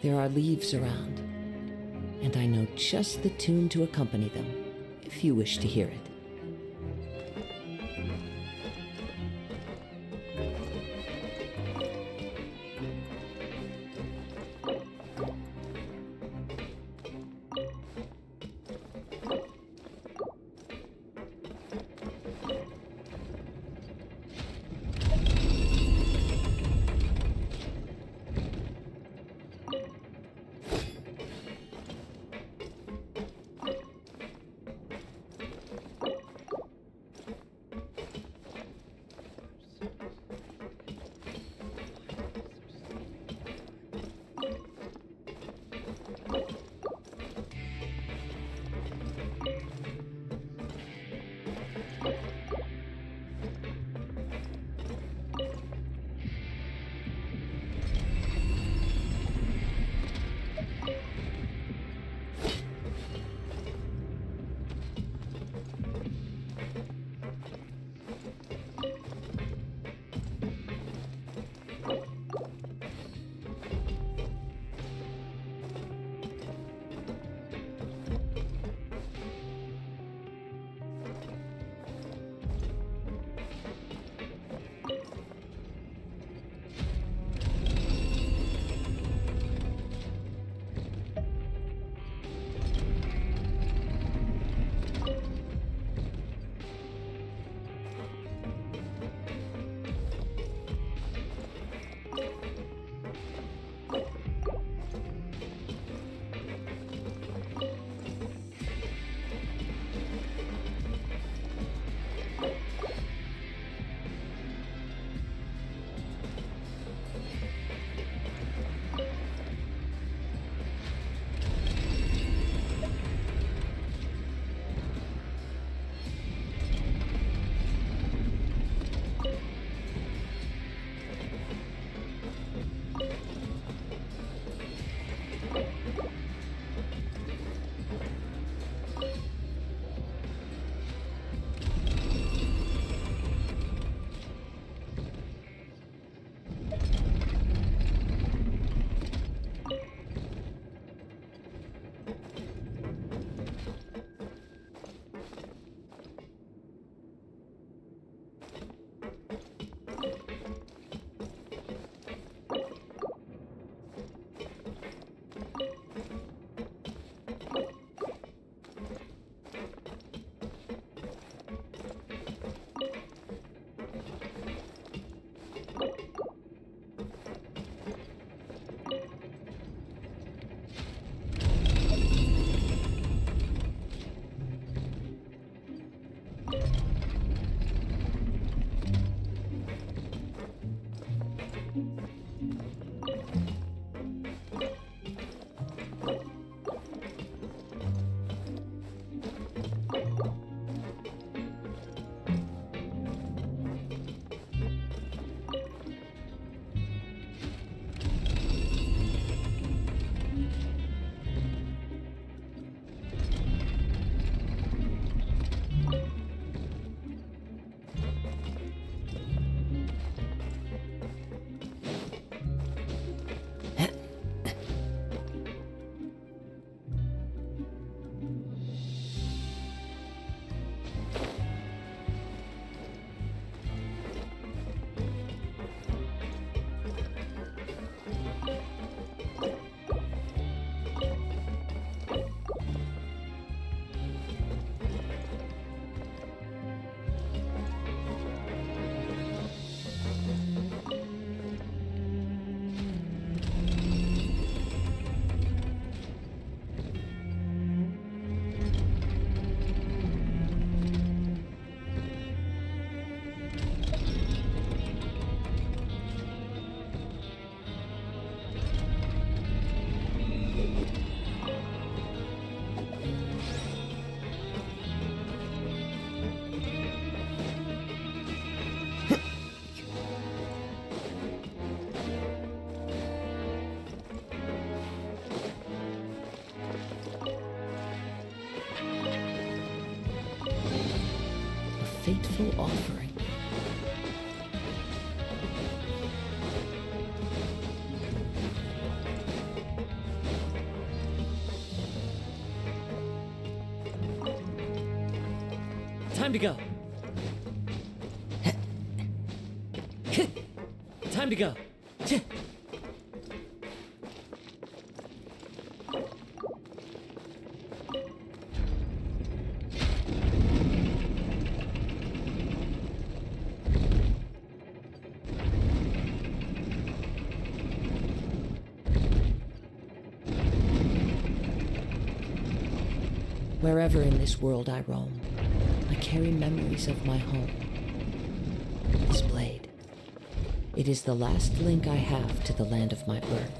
There are leaves around, and I know just the tune to accompany them, if you wish to hear it. Fateful offering. Time to go. Time to go. Wherever in this world I roam, I carry memories of my home. This blade. It is the last link I have to the land of my birth.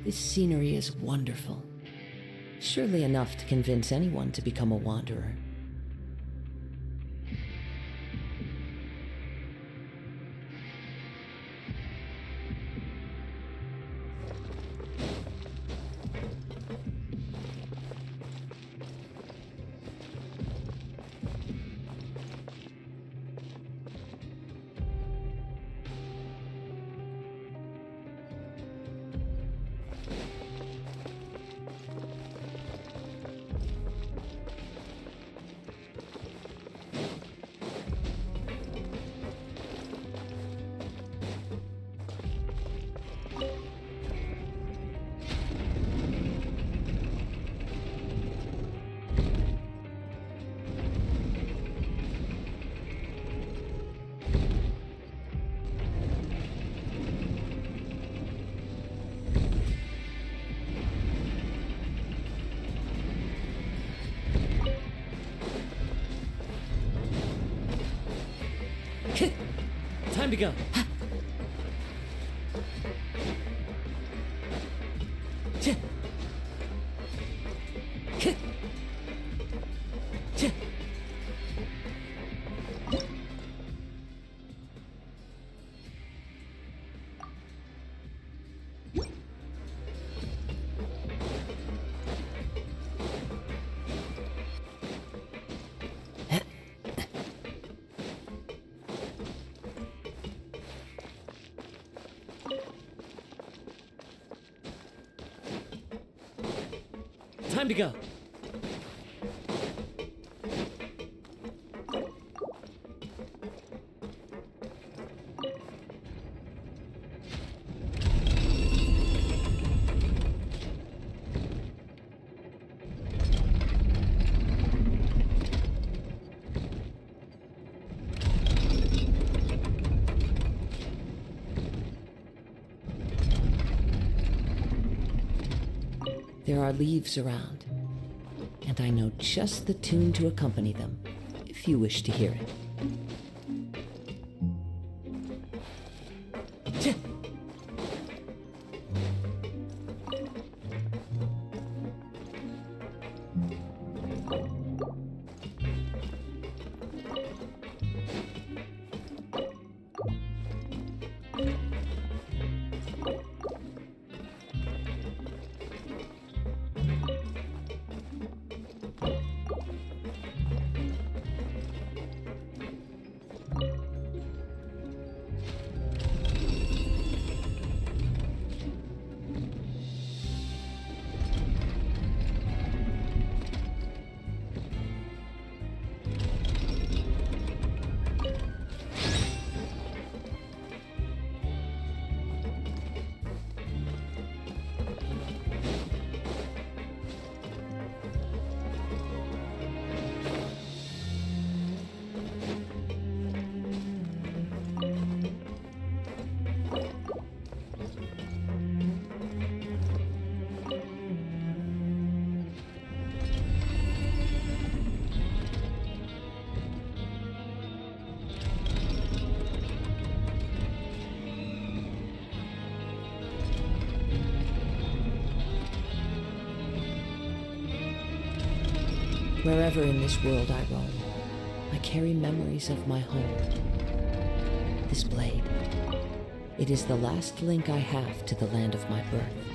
This scenery is wonderful. Surely enough to convince anyone to become a wanderer. Time to go. Time to go. There are leaves around, and and I know just the tune to accompany them, if you wish to hear it. Wherever in this world I roam, I carry memories of my home. This blade, it is the last link I have to the land of my birth.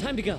Time to go.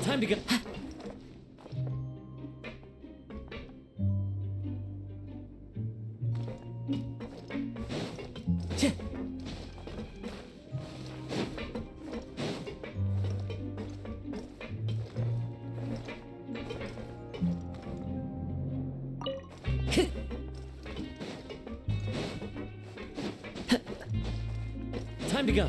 Time to go. Time to go.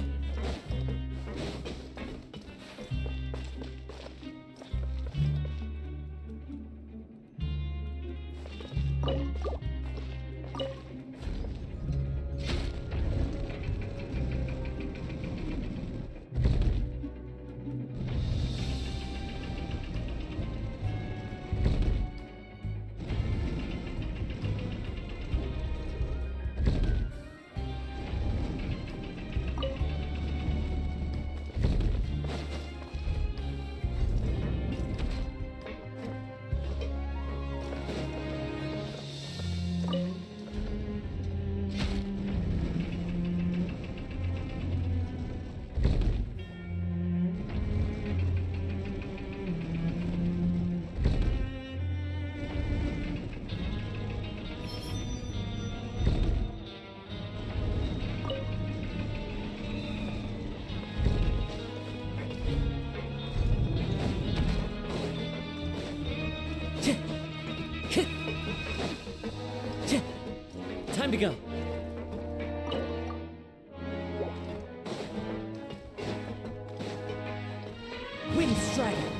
Time to go. Wind Strider.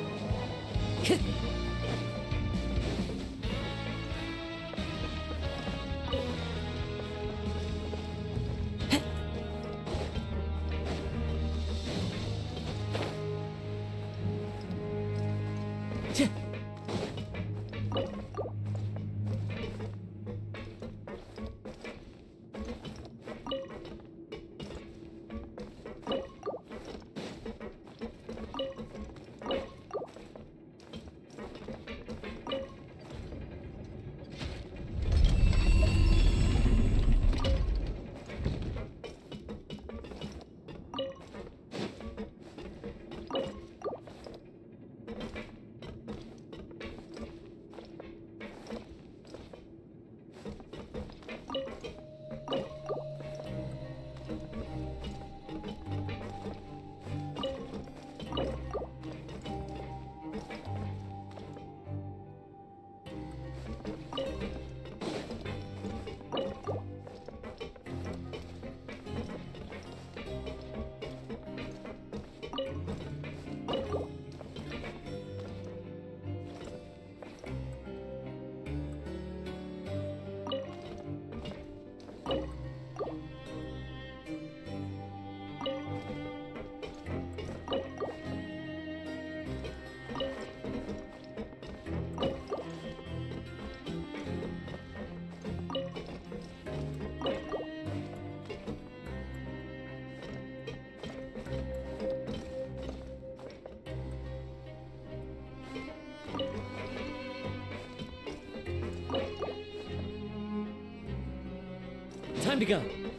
Time to go.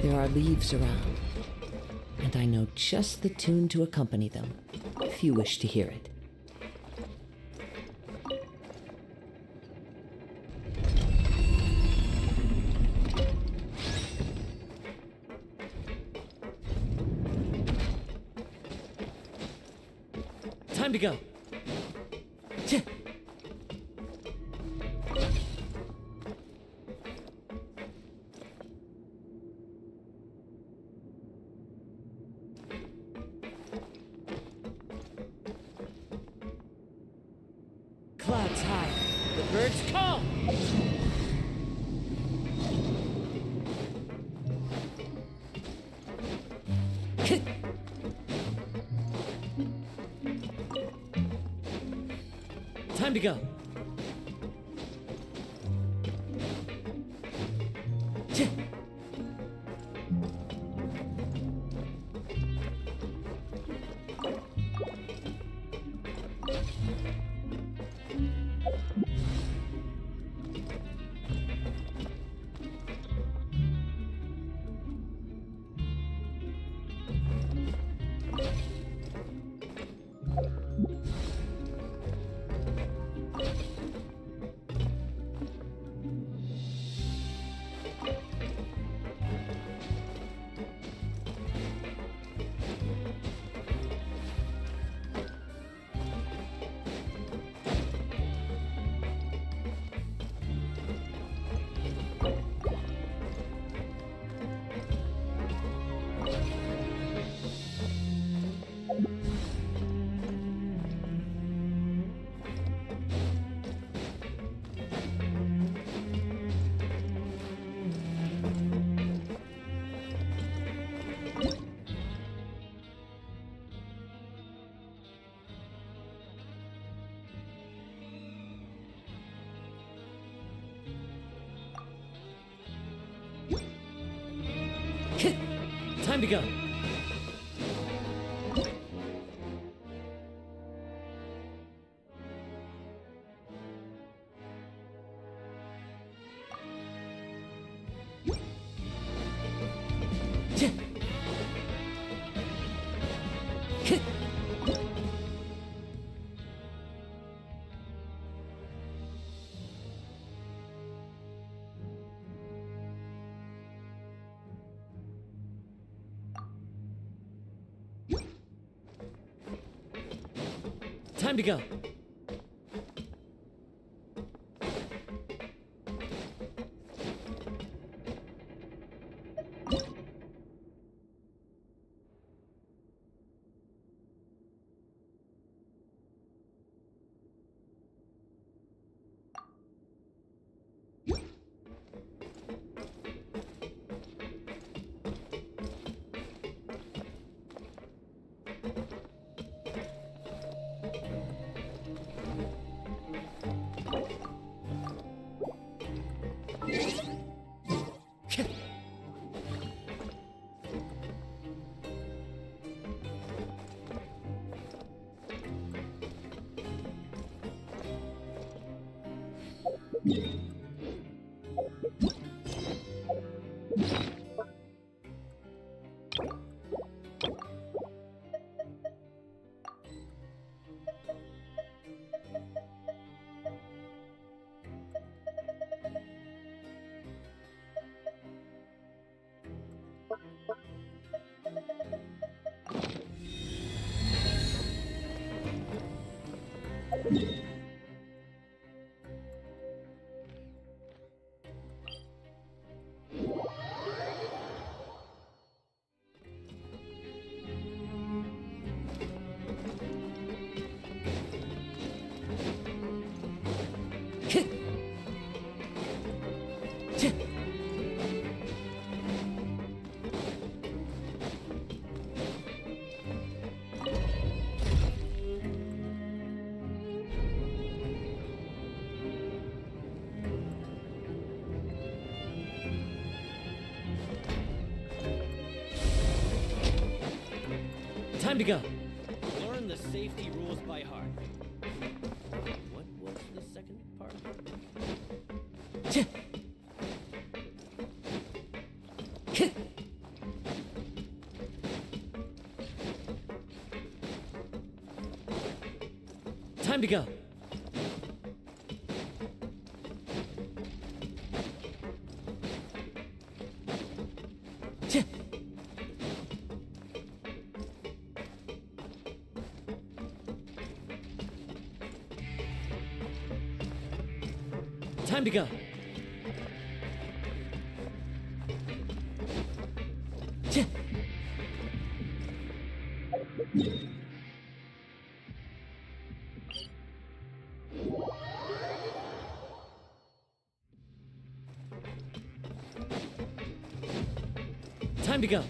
There are leaves around, and I know just the tune to accompany them, if you wish to hear it. Time to go. Clouds high. The birds call. Time to go. Time to go. Time to go. Time to go. Learn the safety rules by heart. What was the second part? Time to go. Time to go. Time to go.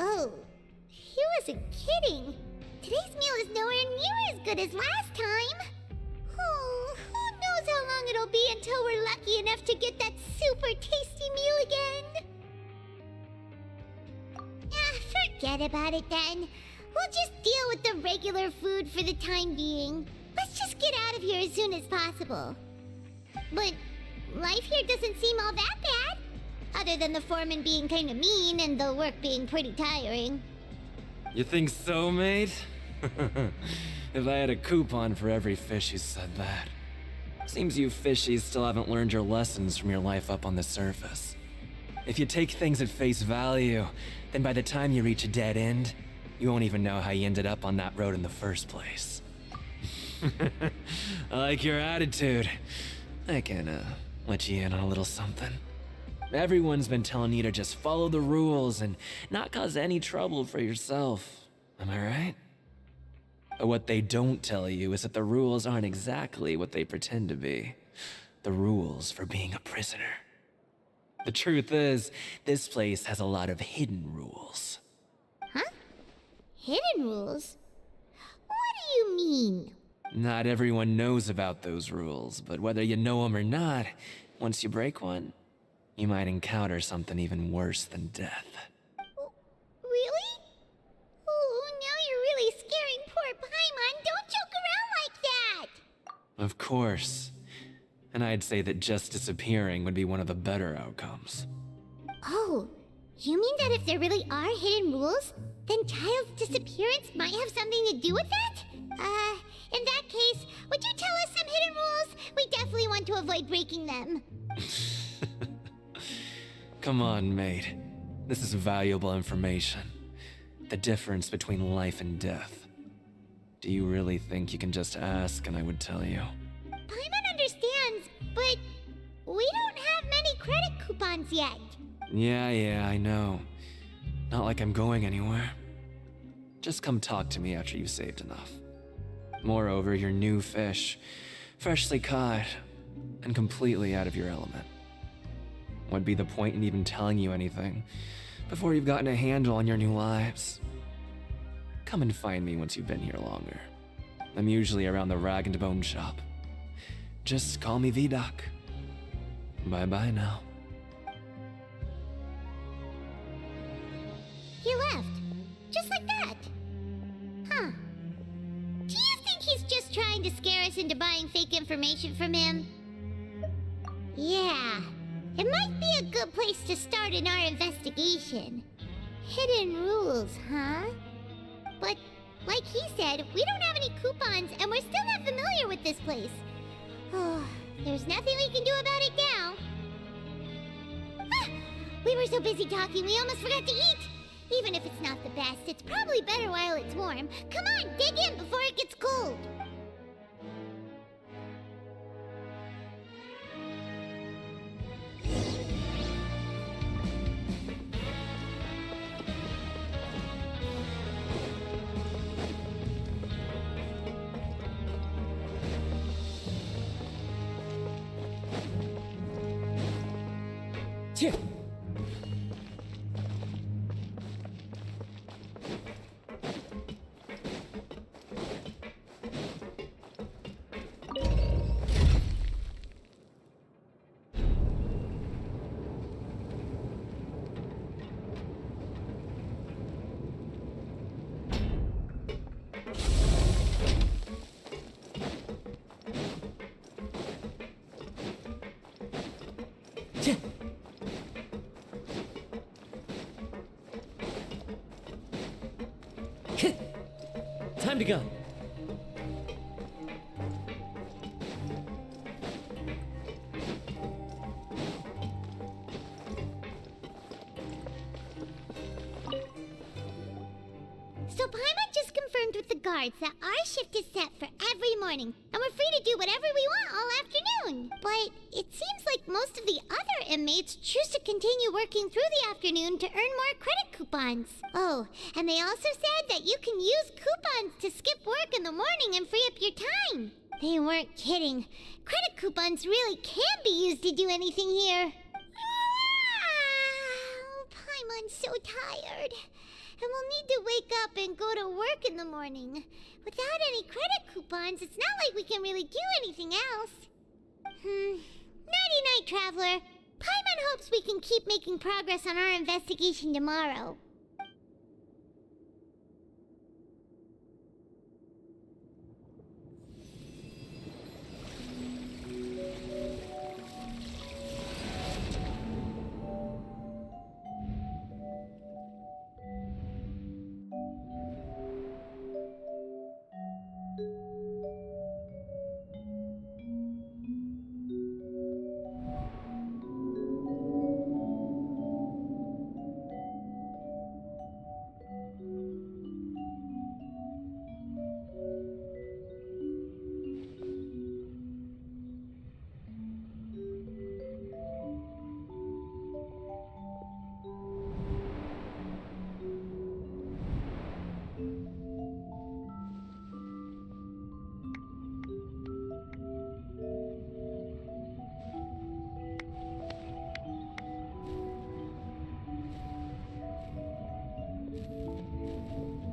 Oh, he wasn't kidding. Today's meal is nowhere near as good as last time. Oh, who knows how long it'll be until we're lucky enough to get that super tasty meal again. Forget about it then. We'll just deal with the regular food for the time being. Let's just get out of here as soon as possible. But life here doesn't seem all that bad. Other than the foreman being kinda mean and the work being pretty tiring. You think so, mate? If I had a coupon for every fish who said that. Seems you fishies still haven't learned your lessons from your life up on the surface. If you take things at face value, then by the time you reach a dead end, you won't even know how you ended up on that road in the first place. I like your attitude. I can, let you in on a little something. Everyone's been telling you to just follow the rules and not cause any trouble for yourself. Am I right? But what they don't tell you is that the rules aren't exactly what they pretend to be. The rules for being a prisoner. The truth is, this place has a lot of hidden rules. Huh? Hidden rules? What do you mean? Not everyone knows about those rules, but whether you know them or not, once you break one, you might encounter something even worse than death. Really? Oh, now you're really scaring poor Paimon. Don't joke around like that! Of course. And I'd say that just disappearing would be one of the better outcomes. Oh, you mean that if there really are hidden rules, then Child's disappearance might have something to do with that? In that case, would you tell us some hidden rules? We definitely want to avoid breaking them. Come on, mate. This is valuable information. The difference between life and death. Do you really think you can just ask and I would tell you? Paimon understands, but we don't have many credit coupons yet. Yeah, I know. Not like I'm going anywhere. Just come talk to me after you've saved enough. Moreover, you're new fish, freshly caught, and completely out of your element. What'd be the point in even telling you anything before you've gotten a handle on your new lives? Come and find me once you've been here longer. I'm usually around the Rag and Bone shop. Just call me V-Doc. Bye-bye now. He left. Just like that. Huh. Do you think he's just trying to scare us into buying fake information from him? Yeah. It might be a good place to start in our investigation. Hidden rules, huh? But, like he said, we don't have any coupons and we're still not familiar with this place. Oh, there's nothing we can do about it now. Ah, we were so busy talking we almost forgot to eat. Even if it's not the best, it's probably better while it's warm. Come on, dig in before it gets cold. Time to go. So Paimon just confirmed with the guards that our shift is set for every morning, and we're free to do whatever we want all afternoon. But it seems like most of the other inmates choose to continue working through the afternoon to earn more credit coupons. Oh, and they also said that you can use coupons to skip work in the morning and free up your time. They weren't kidding. Credit coupons really can be used to do anything here. Paimon's so tired. And we'll need to wake up and go to work in the morning. Without any credit coupons, it's not like we can really do anything else. Nighty-night, Traveler. Paimon hopes we can keep making progress on our investigation tomorrow.